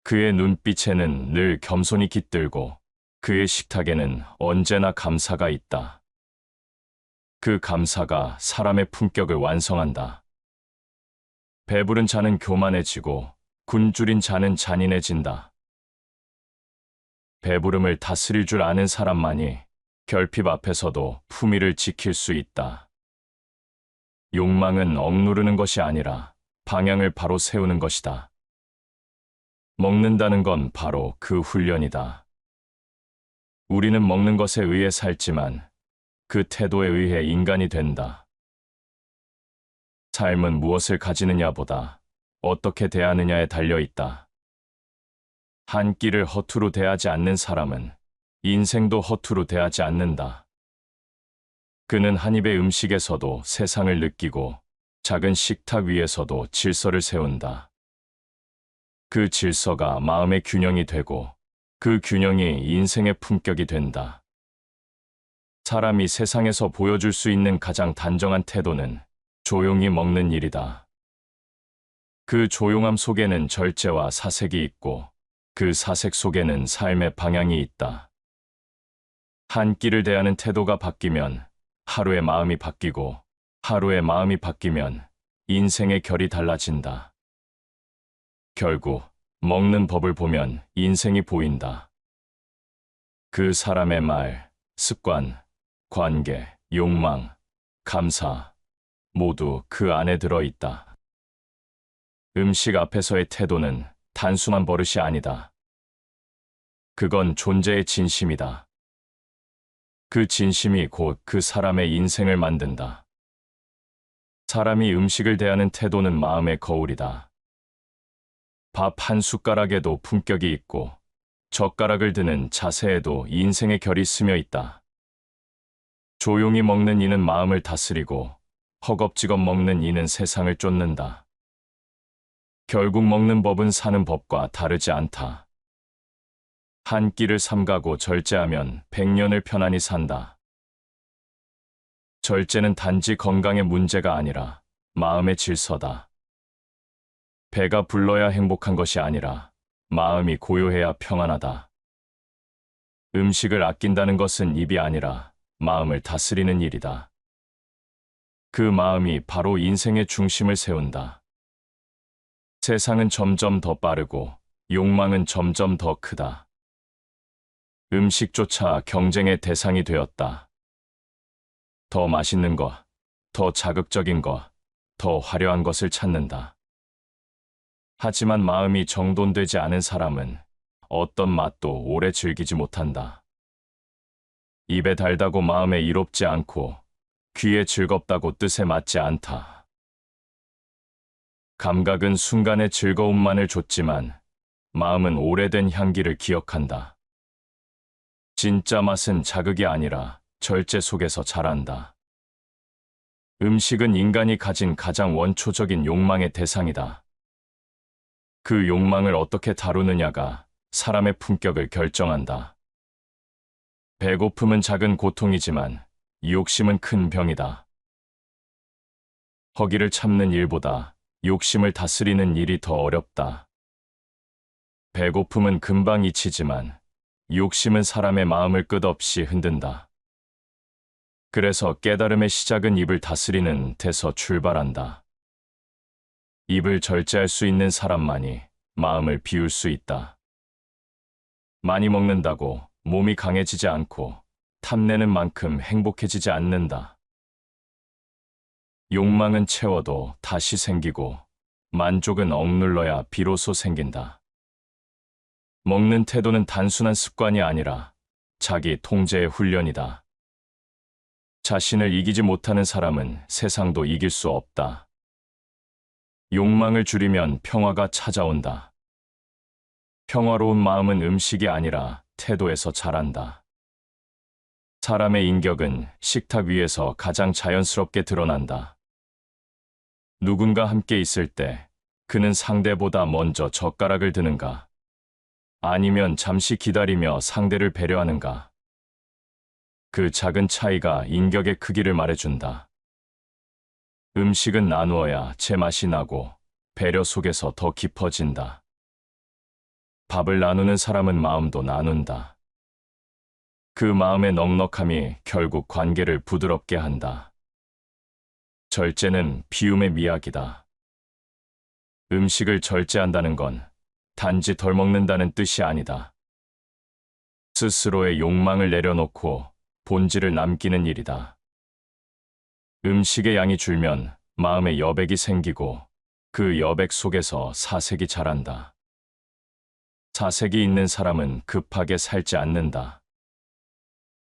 그의 눈빛에는 늘 겸손이 깃들고 그의 식탁에는 언제나 감사가 있다. 그 감사가 사람의 품격을 완성한다. 배부른 자는 교만해지고 굶주린 자는 잔인해진다. 배부름을 다스릴 줄 아는 사람만이 결핍 앞에서도 품위를 지킬 수 있다. 욕망은 억누르는 것이 아니라 방향을 바로 세우는 것이다. 먹는다는 건 바로 그 훈련이다. 우리는 먹는 것에 의해 살지만 그 태도에 의해 인간이 된다. 삶은 무엇을 가지느냐보다 어떻게 대하느냐에 달려 있다. 한 끼를 허투루 대하지 않는 사람은 인생도 허투루 대하지 않는다. 그는 한 입의 음식에서도 세상을 느끼고 작은 식탁 위에서도 질서를 세운다. 그 질서가 마음의 균형이 되고 그 균형이 인생의 품격이 된다. 사람이 세상에서 보여줄 수 있는 가장 단정한 태도는 조용히 먹는 일이다. 그 조용함 속에는 절제와 사색이 있고 그 사색 속에는 삶의 방향이 있다. 한 끼를 대하는 태도가 바뀌면 하루의 마음이 바뀌고 하루의 마음이 바뀌면 인생의 결이 달라진다. 결국 먹는 법을 보면 인생이 보인다. 그 사람의 말, 습관, 관계, 욕망, 감사 모두 그 안에 들어있다. 음식 앞에서의 태도는 단순한 버릇이 아니다. 그건 존재의 진심이다. 그 진심이 곧 그 사람의 인생을 만든다. 사람이 음식을 대하는 태도는 마음의 거울이다. 밥 한 숟가락에도 품격이 있고 젓가락을 드는 자세에도 인생의 결이 스며 있다. 조용히 먹는 이는 마음을 다스리고 허겁지겁 먹는 이는 세상을 쫓는다. 결국 먹는 법은 사는 법과 다르지 않다. 한 끼를 삼가고 절제하면 100년을 편안히 산다. 절제는 단지 건강의 문제가 아니라 마음의 질서다. 배가 불러야 행복한 것이 아니라 마음이 고요해야 평안하다. 음식을 아낀다는 것은 입이 아니라 마음을 다스리는 일이다. 그 마음이 바로 인생의 중심을 세운다. 세상은 점점 더 빠르고 욕망은 점점 더 크다. 음식조차 경쟁의 대상이 되었다. 더 맛있는 것, 더 자극적인 것, 더 화려한 것을 찾는다. 하지만 마음이 정돈되지 않은 사람은 어떤 맛도 오래 즐기지 못한다. 입에 달다고 마음에 이롭지 않고 귀에 즐겁다고 뜻에 맞지 않다. 감각은 순간의 즐거움만을 줬지만 마음은 오래된 향기를 기억한다. 진짜 맛은 자극이 아니라 절제 속에서 자란다. 음식은 인간이 가진 가장 원초적인 욕망의 대상이다. 그 욕망을 어떻게 다루느냐가 사람의 품격을 결정한다. 배고픔은 작은 고통이지만 욕심은 큰 병이다. 허기를 참는 일보다 욕심을 다스리는 일이 더 어렵다. 배고픔은 금방 잊히지만 욕심은 사람의 마음을 끝없이 흔든다. 그래서 깨달음의 시작은 입을 다스리는 데서 출발한다. 입을 절제할 수 있는 사람만이 마음을 비울 수 있다. 많이 먹는다고 몸이 강해지지 않고 탐내는 만큼 행복해지지 않는다. 욕망은 채워도 다시 생기고 만족은 억눌러야 비로소 생긴다. 먹는 태도는 단순한 습관이 아니라 자기 통제의 훈련이다. 자신을 이기지 못하는 사람은 세상도 이길 수 없다. 욕망을 줄이면 평화가 찾아온다. 평화로운 마음은 음식이 아니라 태도에서 자란다. 사람의 인격은 식탁 위에서 가장 자연스럽게 드러난다. 누군가 함께 있을 때 그는 상대보다 먼저 젓가락을 드는가? 아니면 잠시 기다리며 상대를 배려하는가? 그 작은 차이가 인격의 크기를 말해준다. 음식은 나누어야 제맛이 나고 배려 속에서 더 깊어진다. 밥을 나누는 사람은 마음도 나눈다. 그 마음의 넉넉함이 결국 관계를 부드럽게 한다. 절제는 비움의 미학이다. 음식을 절제한다는 건 단지 덜 먹는다는 뜻이 아니다. 스스로의 욕망을 내려놓고 본질을 남기는 일이다. 음식의 양이 줄면 마음에 여백이 생기고 그 여백 속에서 사색이 자란다. 사색이 있는 사람은 급하게 살지 않는다.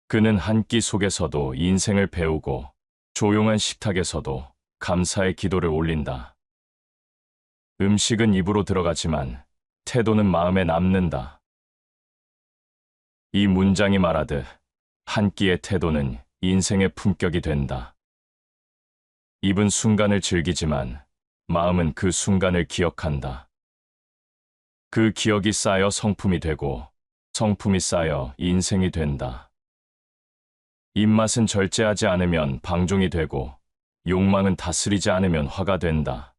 그는 한 끼 속에서도 인생을 배우고 조용한 식탁에서도 감사의 기도를 올린다. 음식은 입으로 들어가지만 태도는 마음에 남는다. 이 문장이 말하듯 한 끼의 태도는 인생의 품격이 된다. 입은 순간을 즐기지만 마음은 그 순간을 기억한다. 그 기억이 쌓여 성품이 되고 성품이 쌓여 인생이 된다. 입맛은 절제하지 않으면 방종이 되고 욕망은 다스리지 않으면 화가 된다.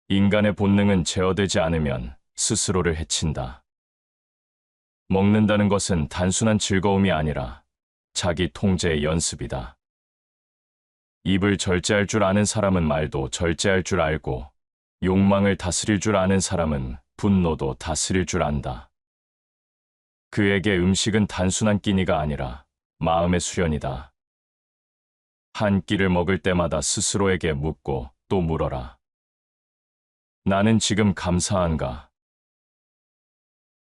인간의 본능은 제어되지 않으면 스스로를 해친다. 먹는다는 것은 단순한 즐거움이 아니라 자기 통제의 연습이다. 입을 절제할 줄 아는 사람은 말도 절제할 줄 알고 욕망을 다스릴 줄 아는 사람은 분노도 다스릴 줄 안다. 그에게 음식은 단순한 끼니가 아니라 마음의 수련이다. 한 끼를 먹을 때마다 스스로에게 묻고 또 물어라. 나는 지금 감사한가?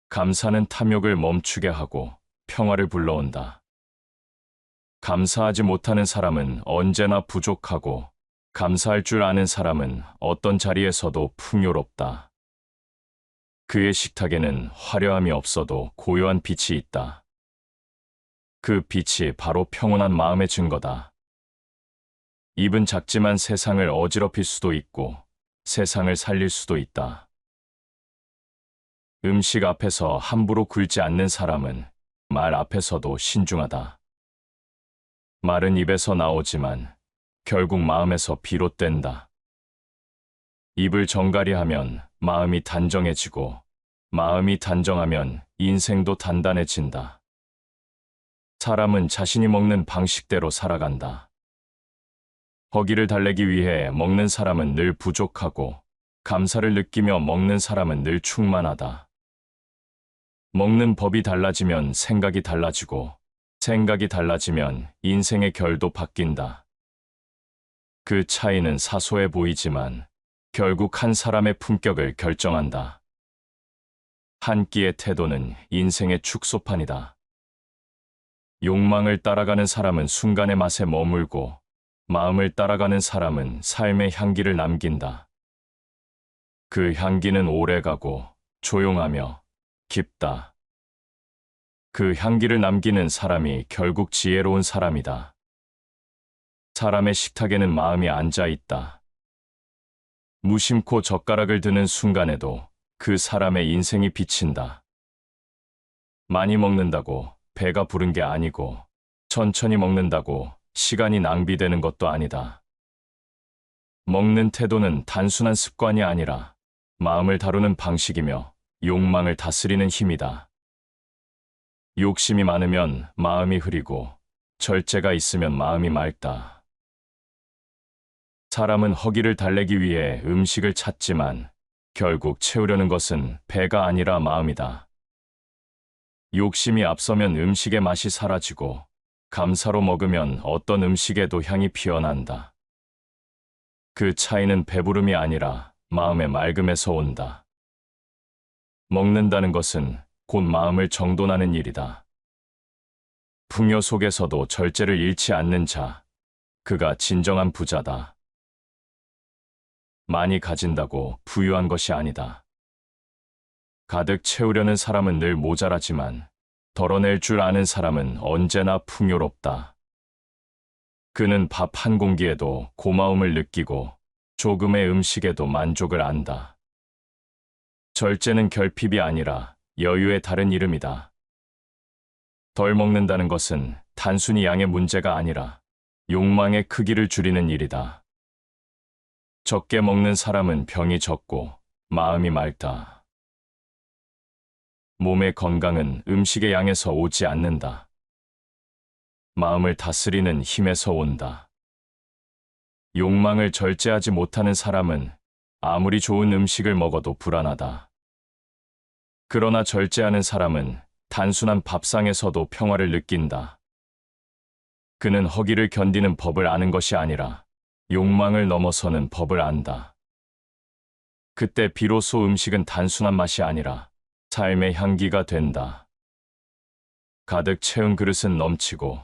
감사는 탐욕을 멈추게 하고 평화를 불러온다. 감사하지 못하는 사람은 언제나 부족하고, 감사할 줄 아는 사람은 어떤 자리에서도 풍요롭다. 그의 식탁에는 화려함이 없어도 고요한 빛이 있다. 그 빛이 바로 평온한 마음의 증거다. 입은 작지만 세상을 어지럽힐 수도 있고 세상을 살릴 수도 있다. 음식 앞에서 함부로 굴지 않는 사람은 말 앞에서도 신중하다. 말은 입에서 나오지만 결국 마음에서 비롯된다. 입을 정가리하면 마음이 단정해지고 마음이 단정하면 인생도 단단해진다. 사람은 자신이 먹는 방식대로 살아간다. 허기를 달래기 위해 먹는 사람은 늘 부족하고 감사를 느끼며 먹는 사람은 늘 충만하다. 먹는 법이 달라지면 생각이 달라지고 생각이 달라지면 인생의 결도 바뀐다. 그 차이는 사소해 보이지만 결국 한 사람의 품격을 결정한다. 한 끼의 태도는 인생의 축소판이다. 욕망을 따라가는 사람은 순간의 맛에 머물고 마음을 따라가는 사람은 삶의 향기를 남긴다. 그 향기는 오래가고 조용하며 깊다. 그 향기를 남기는 사람이 결국 지혜로운 사람이다. 사람의 식탁에는 마음이 앉아 있다. 무심코 젓가락을 드는 순간에도 그 사람의 인생이 비친다. 많이 먹는다고 배가 부른 게 아니고 천천히 먹는다고 시간이 낭비되는 것도 아니다. 먹는 태도는 단순한 습관이 아니라 마음을 다루는 방식이며 욕망을 다스리는 힘이다. 욕심이 많으면 마음이 흐리고 절제가 있으면 마음이 맑다. 사람은 허기를 달래기 위해 음식을 찾지만 결국 채우려는 것은 배가 아니라 마음이다. 욕심이 앞서면 음식의 맛이 사라지고 감사로 먹으면 어떤 음식에도 향이 피어난다. 그 차이는 배부름이 아니라 마음의 맑음에서 온다. 먹는다는 것은 곧 마음을 정돈하는 일이다. 풍요 속에서도 절제를 잃지 않는 자, 그가 진정한 부자다. 많이 가진다고 부유한 것이 아니다. 가득 채우려는 사람은 늘 모자라지만 덜어낼 줄 아는 사람은 언제나 풍요롭다. 그는 밥 한 공기에도 고마움을 느끼고 조금의 음식에도 만족을 안다. 절제는 결핍이 아니라 여유의 다른 이름이다. 덜 먹는다는 것은 단순히 양의 문제가 아니라 욕망의 크기를 줄이는 일이다. 적게 먹는 사람은 병이 적고 마음이 맑다. 몸의 건강은 음식의 양에서 오지 않는다. 마음을 다스리는 힘에서 온다. 욕망을 절제하지 못하는 사람은 아무리 좋은 음식을 먹어도 불안하다. 그러나 절제하는 사람은 단순한 밥상에서도 평화를 느낀다. 그는 허기를 견디는 법을 아는 것이 아니라 욕망을 넘어서는 법을 안다. 그때 비로소 음식은 단순한 맛이 아니라 삶의 향기가 된다. 가득 채운 그릇은 넘치고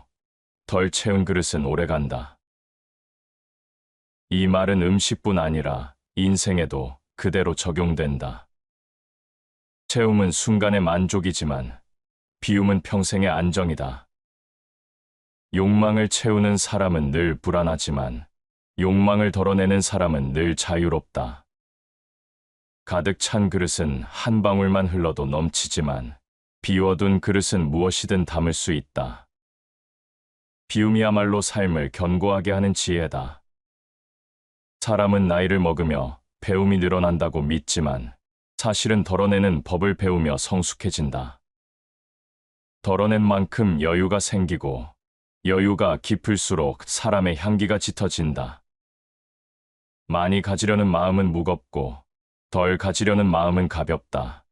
덜 채운 그릇은 오래간다. 이 말은 음식뿐 아니라 인생에도 그대로 적용된다. 채움은 순간의 만족이지만 비움은 평생의 안정이다. 욕망을 채우는 사람은 늘 불안하지만 욕망을 덜어내는 사람은 늘 자유롭다. 가득 찬 그릇은 한 방울만 흘러도 넘치지만 비워둔 그릇은 무엇이든 담을 수 있다. 비움이야말로 삶을 견고하게 하는 지혜다. 사람은 나이를 먹으며 배움이 늘어난다고 믿지만 사실은 덜어내는 법을 배우며 성숙해진다. 덜어낸 만큼 여유가 생기고 여유가 깊을수록 사람의 향기가 짙어진다. 많이 가지려는 마음은 무겁고 덜 가지려는 마음은 가볍다.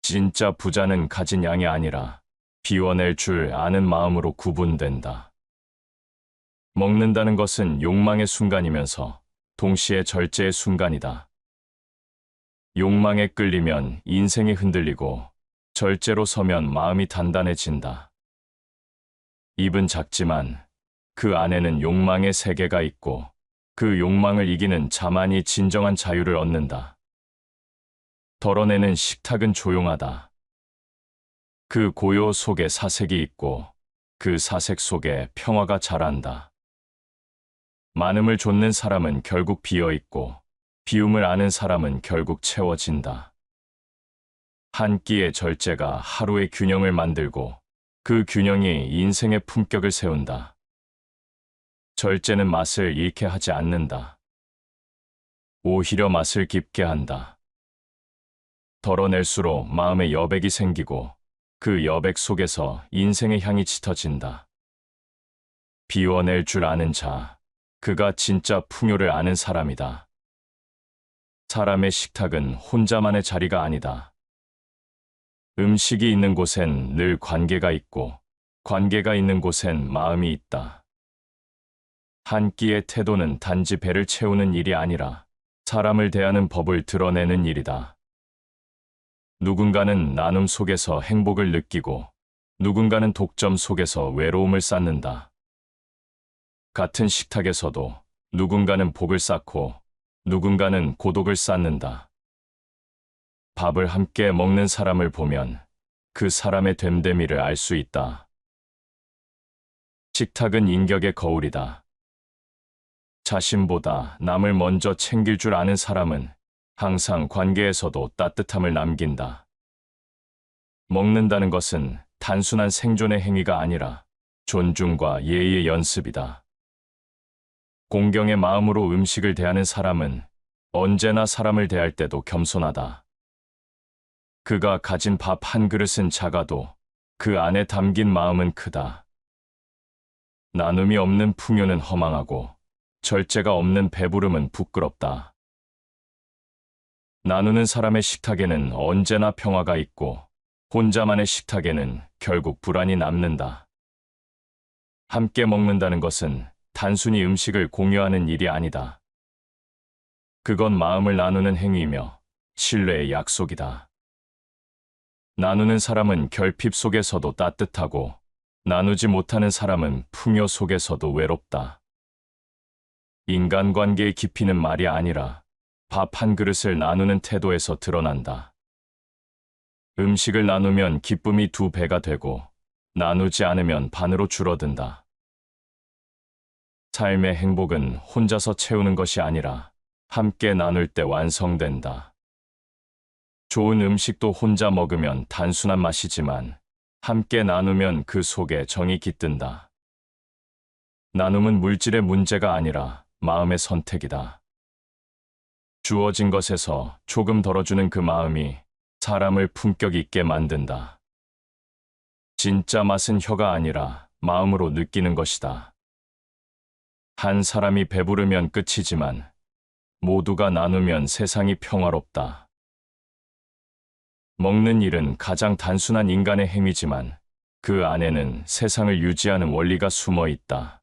진짜 부자는 가진 양이 아니라 비워낼 줄 아는 마음으로 구분된다. 먹는다는 것은 욕망의 순간이면서 동시에 절제의 순간이다. 욕망에 끌리면 인생이 흔들리고 절제로 서면 마음이 단단해진다. 입은 작지만 그 안에는 욕망의 세계가 있고 그 욕망을 이기는 자만이 진정한 자유를 얻는다. 덜어내는 식탁은 조용하다. 그 고요 속에 사색이 있고 그 사색 속에 평화가 자란다. 많음을 좇는 사람은 결국 비어 있고 비움을 아는 사람은 결국 채워진다. 한 끼의 절제가 하루의 균형을 만들고 그 균형이 인생의 품격을 세운다. 절제는 맛을 잃게 하지 않는다. 오히려 맛을 깊게 한다. 덜어낼수록 마음에 여백이 생기고 그 여백 속에서 인생의 향이 짙어진다. 비워낼 줄 아는 자, 그가 진짜 풍요를 아는 사람이다. 사람의 식탁은 혼자만의 자리가 아니다. 음식이 있는 곳엔 늘 관계가 있고 관계가 있는 곳엔 마음이 있다. 한 끼의 태도는 단지 배를 채우는 일이 아니라 사람을 대하는 법을 드러내는 일이다. 누군가는 나눔 속에서 행복을 느끼고 누군가는 독점 속에서 외로움을 쌓는다. 같은 식탁에서도 누군가는 복을 쌓고 누군가는 고독을 쌓는다. 밥을 함께 먹는 사람을 보면 그 사람의 됨됨이를 알 수 있다. 식탁은 인격의 거울이다. 자신보다 남을 먼저 챙길 줄 아는 사람은 항상 관계에서도 따뜻함을 남긴다. 먹는다는 것은 단순한 생존의 행위가 아니라 존중과 예의의 연습이다. 공경의 마음으로 음식을 대하는 사람은 언제나 사람을 대할 때도 겸손하다. 그가 가진 밥 한 그릇은 작아도 그 안에 담긴 마음은 크다. 나눔이 없는 풍요는 허망하고 절제가 없는 배부름은 부끄럽다. 나누는 사람의 식탁에는 언제나 평화가 있고 혼자만의 식탁에는 결국 불안이 남는다. 함께 먹는다는 것은 단순히 음식을 공유하는 일이 아니다. 그건 마음을 나누는 행위이며 신뢰의 약속이다. 나누는 사람은 결핍 속에서도 따뜻하고 나누지 못하는 사람은 풍요 속에서도 외롭다. 인간관계의 깊이는 말이 아니라 밥 한 그릇을 나누는 태도에서 드러난다. 음식을 나누면 기쁨이 2배가 되고 나누지 않으면 반으로 줄어든다. 삶의 행복은 혼자서 채우는 것이 아니라 함께 나눌 때 완성된다. 좋은 음식도 혼자 먹으면 단순한 맛이지만 함께 나누면 그 속에 정이 깃든다. 나눔은 물질의 문제가 아니라 마음의 선택이다. 주어진 것에서 조금 덜어주는 그 마음이 사람을 품격 있게 만든다. 진짜 맛은 혀가 아니라 마음으로 느끼는 것이다. 한 사람이 배부르면 끝이지만 모두가 나누면 세상이 평화롭다. 먹는 일은 가장 단순한 인간의 행위지만 그 안에는 세상을 유지하는 원리가 숨어 있다.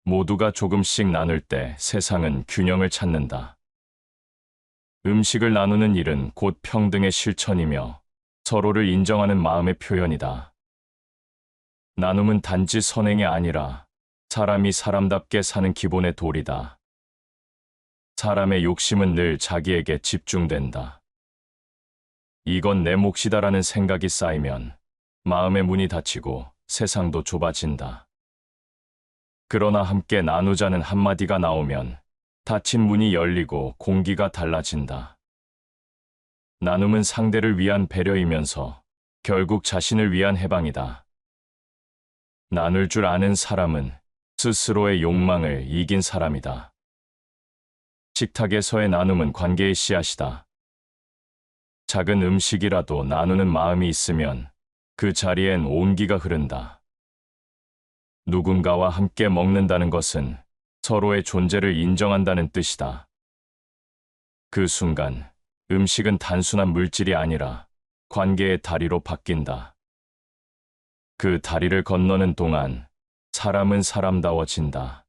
모두가 조금씩 나눌 때 세상은 균형을 찾는다. 음식을 나누는 일은 곧 평등의 실천이며 서로를 인정하는 마음의 표현이다. 나눔은 단지 선행이 아니라 사람이 사람답게 사는 기본의 도리다. 사람의 욕심은 늘 자기에게 집중된다. 이건 내 몫이다라는 생각이 쌓이면 마음의 문이 닫히고 세상도 좁아진다. 그러나 함께 나누자는 한마디가 나오면 닫힌 문이 열리고 공기가 달라진다. 나눔은 상대를 위한 배려이면서 결국 자신을 위한 해방이다. 나눌 줄 아는 사람은 스스로의 욕망을 이긴 사람이다. 식탁에서의 나눔은 관계의 씨앗이다. 작은 음식이라도 나누는 마음이 있으면 그 자리엔 온기가 흐른다. 누군가와 함께 먹는다는 것은 서로의 존재를 인정한다는 뜻이다. 그 순간 음식은 단순한 물질이 아니라 관계의 다리로 바뀐다. 그 다리를 건너는 동안 사람은 사람다워진다.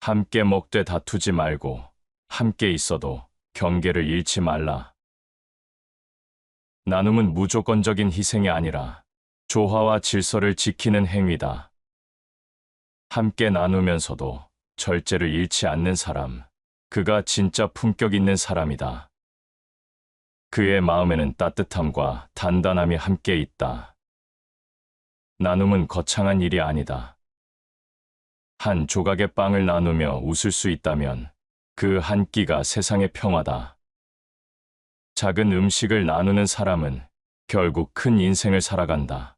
함께 먹되 다투지 말고 함께 있어도 경계를 잃지 말라. 나눔은 무조건적인 희생이 아니라 조화와 질서를 지키는 행위다. 함께 나누면서도 절제를 잃지 않는 사람, 그가 진짜 품격 있는 사람이다. 그의 마음에는 따뜻함과 단단함이 함께 있다. 나눔은 거창한 일이 아니다. 한 조각의 빵을 나누며 웃을 수 있다면 그 한 끼가 세상의 평화다. 작은 음식을 나누는 사람은 결국 큰 인생을 살아간다.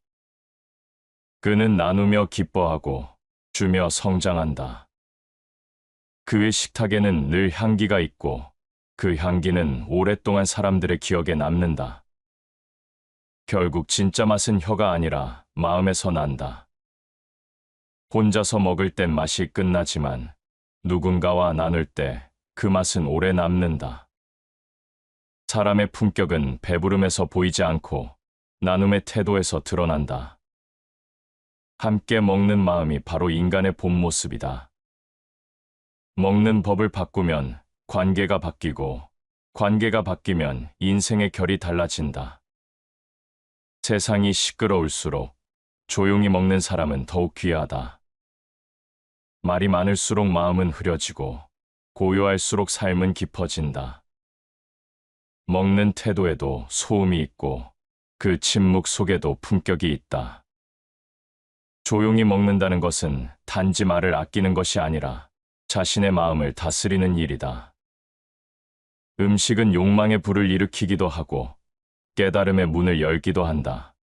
그는 나누며 기뻐하고 주며 성장한다. 그의 식탁에는 늘 향기가 있고 그 향기는 오랫동안 사람들의 기억에 남는다. 결국 진짜 맛은 혀가 아니라 마음에서 난다. 혼자서 먹을 땐 맛이 끝나지만 누군가와 나눌 때 그 맛은 오래 남는다. 사람의 품격은 배부름에서 보이지 않고 나눔의 태도에서 드러난다. 함께 먹는 마음이 바로 인간의 본 모습이다. 먹는 법을 바꾸면 관계가 바뀌고 관계가 바뀌면 인생의 결이 달라진다. 세상이 시끄러울수록 조용히 먹는 사람은 더욱 귀하다. 말이 많을수록 마음은 흐려지고 고요할수록 삶은 깊어진다. 먹는 태도에도 소음이 있고 그 침묵 속에도 품격이 있다. 조용히 먹는다는 것은 단지 말을 아끼는 것이 아니라 자신의 마음을 다스리는 일이다. 음식은 욕망의 불을 일으키기도 하고 깨달음의 문을 열기도 한다.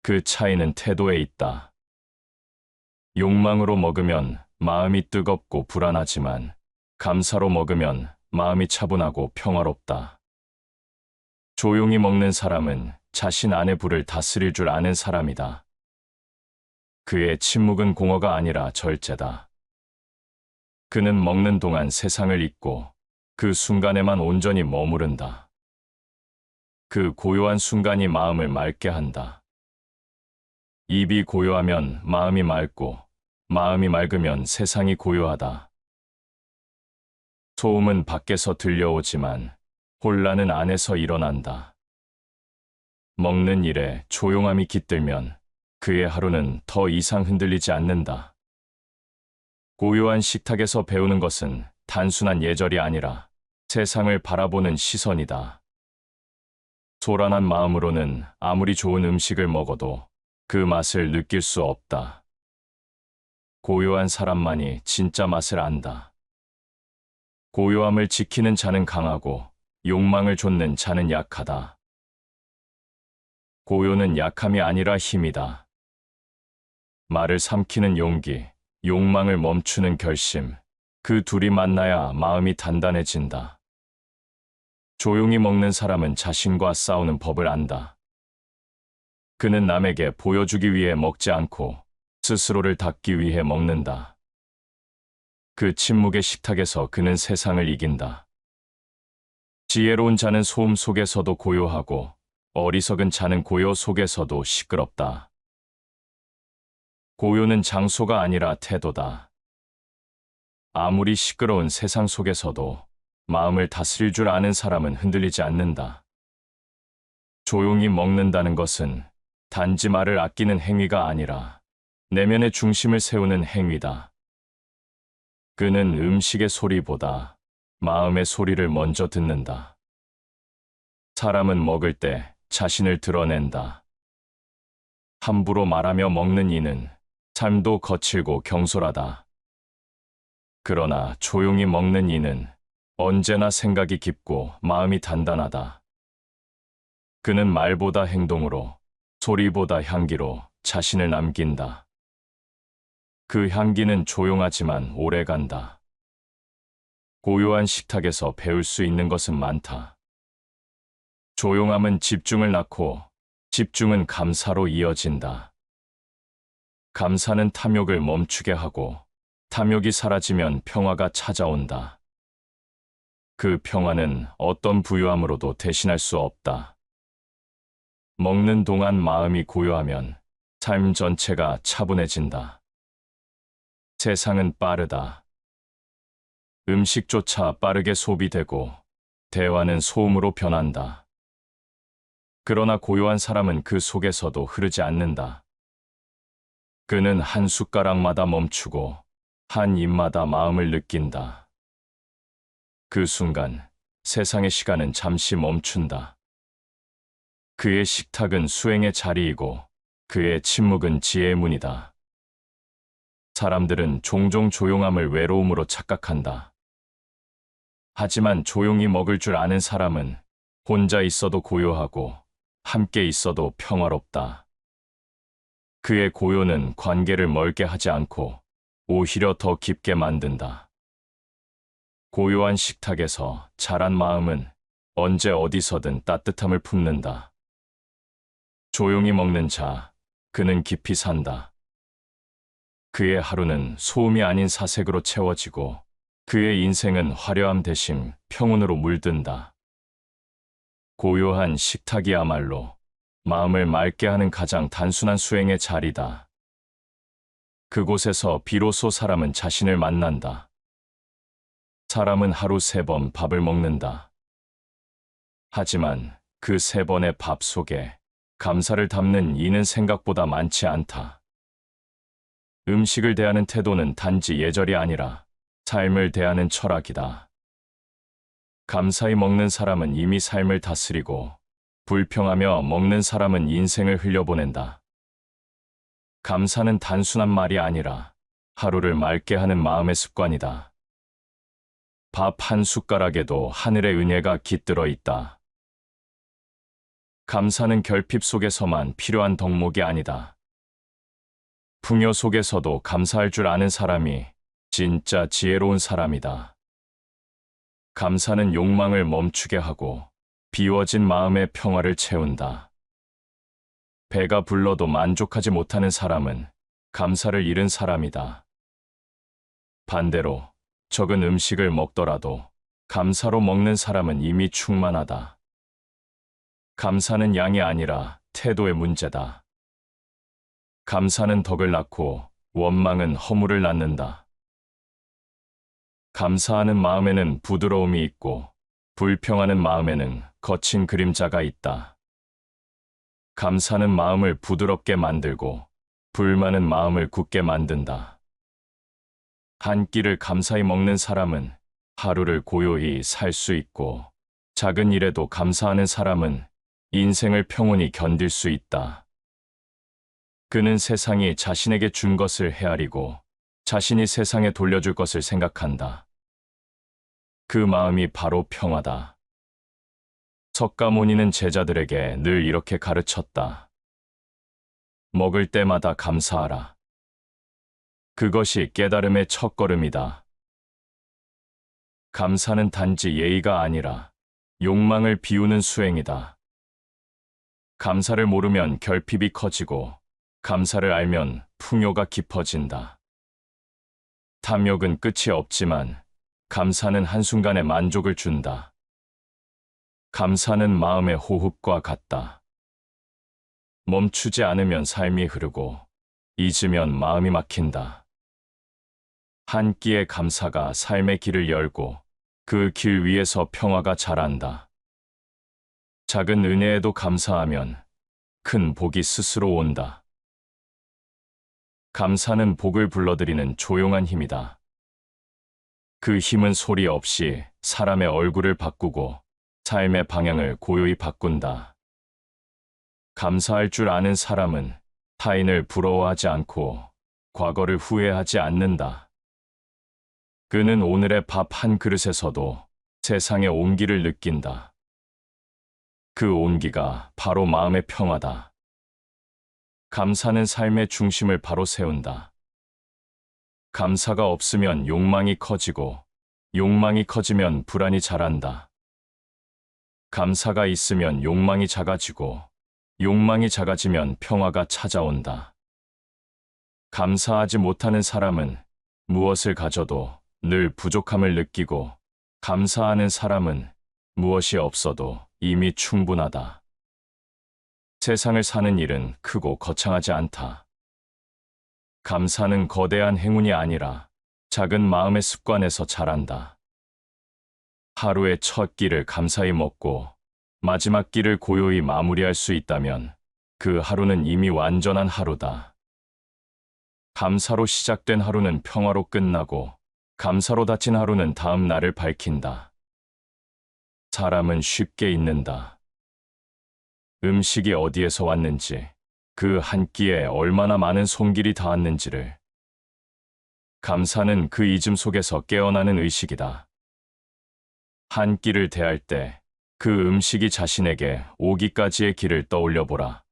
그 차이는 태도에 있다. 욕망으로 먹으면 마음이 뜨겁고 불안하지만 감사로 먹으면 마음이 차분하고 평화롭다. 조용히 먹는 사람은 자신 안의 불을 다스릴 줄 아는 사람이다. 그의 침묵은 공허가 아니라 절제다. 그는 먹는 동안 세상을 잊고 그 순간에만 온전히 머무른다. 그 고요한 순간이 마음을 맑게 한다. 입이 고요하면 마음이 맑고 마음이 맑으면 세상이 고요하다. 소음은 밖에서 들려오지만 혼란은 안에서 일어난다. 먹는 일에 조용함이 깃들면 그의 하루는 더 이상 흔들리지 않는다. 고요한 식탁에서 배우는 것은 단순한 예절이 아니라 세상을 바라보는 시선이다. 소란한 마음으로는 아무리 좋은 음식을 먹어도 그 맛을 느낄 수 없다. 고요한 사람만이 진짜 맛을 안다. 고요함을 지키는 자는 강하고 욕망을 좇는 자는 약하다. 고요는 약함이 아니라 힘이다. 말을 삼키는 용기, 욕망을 멈추는 결심, 그 둘이 만나야 마음이 단단해진다. 조용히 먹는 사람은 자신과 싸우는 법을 안다. 그는 남에게 보여주기 위해 먹지 않고 스스로를 닦기 위해 먹는다. 그 침묵의 식탁에서 그는 세상을 이긴다. 지혜로운 자는 소음 속에서도 고요하고 어리석은 자는 고요 속에서도 시끄럽다. 고요는 장소가 아니라 태도다. 아무리 시끄러운 세상 속에서도 마음을 다스릴 줄 아는 사람은 흔들리지 않는다. 조용히 먹는다는 것은 단지 말을 아끼는 행위가 아니라 내면의 중심을 세우는 행위다. 그는 음식의 소리보다 마음의 소리를 먼저 듣는다. 사람은 먹을 때 자신을 드러낸다. 함부로 말하며 먹는 이는 삶도 거칠고 경솔하다. 그러나 조용히 먹는 이는 언제나 생각이 깊고 마음이 단단하다. 그는 말보다 행동으로, 소리보다 향기로 자신을 남긴다. 그 향기는 조용하지만 오래간다. 고요한 식탁에서 배울 수 있는 것은 많다. 조용함은 집중을 낳고 집중은 감사로 이어진다. 감사는 탐욕을 멈추게 하고 탐욕이 사라지면 평화가 찾아온다. 그 평화는 어떤 부유함으로도 대신할 수 없다. 먹는 동안 마음이 고요하면 삶 전체가 차분해진다. 세상은 빠르다. 음식조차 빠르게 소비되고 대화는 소음으로 변한다. 그러나 고요한 사람은 그 속에서도 흐르지 않는다. 그는 한 숟가락마다 멈추고 한 입마다 마음을 느낀다. 그 순간 세상의 시간은 잠시 멈춘다. 그의 식탁은 수행의 자리이고 그의 침묵은 지혜의 문이다. 사람들은 종종 조용함을 외로움으로 착각한다. 하지만 조용히 먹을 줄 아는 사람은 혼자 있어도 고요하고 함께 있어도 평화롭다. 그의 고요는 관계를 멀게 하지 않고 오히려 더 깊게 만든다. 고요한 식탁에서 자란 마음은 언제 어디서든 따뜻함을 품는다. 조용히 먹는 자, 그는 깊이 산다. 그의 하루는 소음이 아닌 사색으로 채워지고 그의 인생은 화려함 대신 평온으로 물든다. 고요한 식탁이야말로 마음을 맑게 하는 가장 단순한 수행의 자리다. 그곳에서 비로소 사람은 자신을 만난다. 사람은 하루 3번 밥을 먹는다. 하지만 그 3번의 밥 속에 감사를 담는 이는 생각보다 많지 않다. 음식을 대하는 태도는 단지 예절이 아니라 삶을 대하는 철학이다. 감사히 먹는 사람은 이미 삶을 다스리고 불평하며 먹는 사람은 인생을 흘려보낸다. 감사는 단순한 말이 아니라 하루를 맑게 하는 마음의 습관이다. 밥 한 숟가락에도 하늘의 은혜가 깃들어 있다. 감사는 결핍 속에서만 필요한 덕목이 아니다. 풍요 속에서도 감사할 줄 아는 사람이 진짜 지혜로운 사람이다. 감사는 욕망을 멈추게 하고 비워진 마음의 평화를 채운다. 배가 불러도 만족하지 못하는 사람은 감사를 잃은 사람이다. 반대로 적은 음식을 먹더라도 감사로 먹는 사람은 이미 충만하다. 감사는 양이 아니라 태도의 문제다. 감사는 덕을 낳고 원망은 허물을 낳는다. 감사하는 마음에는 부드러움이 있고 불평하는 마음에는 거친 그림자가 있다. 감사는 마음을 부드럽게 만들고 불만은 마음을 굳게 만든다. 한 끼를 감사히 먹는 사람은 하루를 고요히 살 수 있고 작은 일에도 감사하는 사람은 인생을 평온히 견딜 수 있다. 그는 세상이 자신에게 준 것을 헤아리고 자신이 세상에 돌려줄 것을 생각한다. 그 마음이 바로 평화다. 석가모니는 제자들에게 늘 이렇게 가르쳤다. 먹을 때마다 감사하라. 그것이 깨달음의 첫걸음이다. 감사는 단지 예의가 아니라 욕망을 비우는 수행이다. 감사를 모르면 결핍이 커지고 감사를 알면 풍요가 깊어진다. 탐욕은 끝이 없지만 감사는 한순간의 만족을 준다. 감사는 마음의 호흡과 같다. 멈추지 않으면 삶이 흐르고 잊으면 마음이 막힌다. 한 끼의 감사가 삶의 길을 열고 그 길 위에서 평화가 자란다. 작은 은혜에도 감사하면 큰 복이 스스로 온다. 감사는 복을 불러들이는 조용한 힘이다. 그 힘은 소리 없이 사람의 얼굴을 바꾸고 삶의 방향을 고요히 바꾼다. 감사할 줄 아는 사람은 타인을 부러워하지 않고 과거를 후회하지 않는다. 그는 오늘의 밥 한 그릇에서도 세상의 온기를 느낀다. 그 온기가 바로 마음의 평화다. 감사는 삶의 중심을 바로 세운다. 감사가 없으면 욕망이 커지고 욕망이 커지면 불안이 자란다. 감사가 있으면 욕망이 작아지고 욕망이 작아지면 평화가 찾아온다. 감사하지 못하는 사람은 무엇을 가져도 늘 부족함을 느끼고 감사하는 사람은 무엇이 없어도 이미 충분하다. 세상을 사는 일은 크고 거창하지 않다. 감사는 거대한 행운이 아니라 작은 마음의 습관에서 자란다. 하루의 첫 끼를 감사히 먹고 마지막 끼를 고요히 마무리할 수 있다면 그 하루는 이미 완전한 하루다. 감사로 시작된 하루는 평화로 끝나고 감사로 닫힌 하루는 다음 날을 밝힌다. 사람은 쉽게 잊는다. 음식이 어디에서 왔는지, 그 한 끼에 얼마나 많은 손길이 닿았는지를. 감사는 그 잊음 속에서 깨어나는 의식이다. 한 끼를 대할 때 그 음식이 자신에게 오기까지의 길을 떠올려 보라.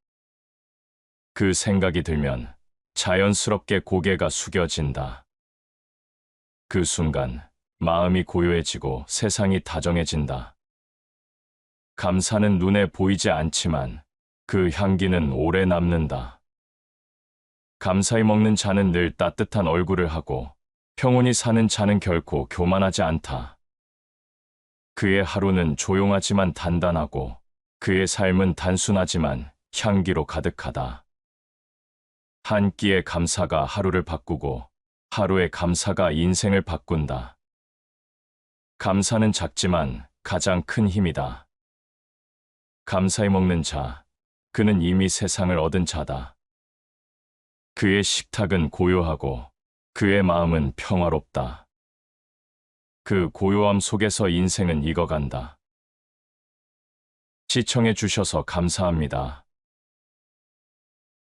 그 생각이 들면 자연스럽게 고개가 숙여진다. 그 순간 마음이 고요해지고 세상이 다정해진다. 감사는 눈에 보이지 않지만 그 향기는 오래 남는다. 감사히 먹는 자는 늘 따뜻한 얼굴을 하고 평온히 사는 자는 결코 교만하지 않다. 그의 하루는 조용하지만 단단하고 그의 삶은 단순하지만 향기로 가득하다. 한 끼의 감사가 하루를 바꾸고 하루의 감사가 인생을 바꾼다. 감사는 작지만 가장 큰 힘이다. 감사히 먹는 자, 그는 이미 세상을 얻은 자다. 그의 식탁은 고요하고 그의 마음은 평화롭다. 그 고요함 속에서 인생은 익어간다. 시청해 주셔서 감사합니다.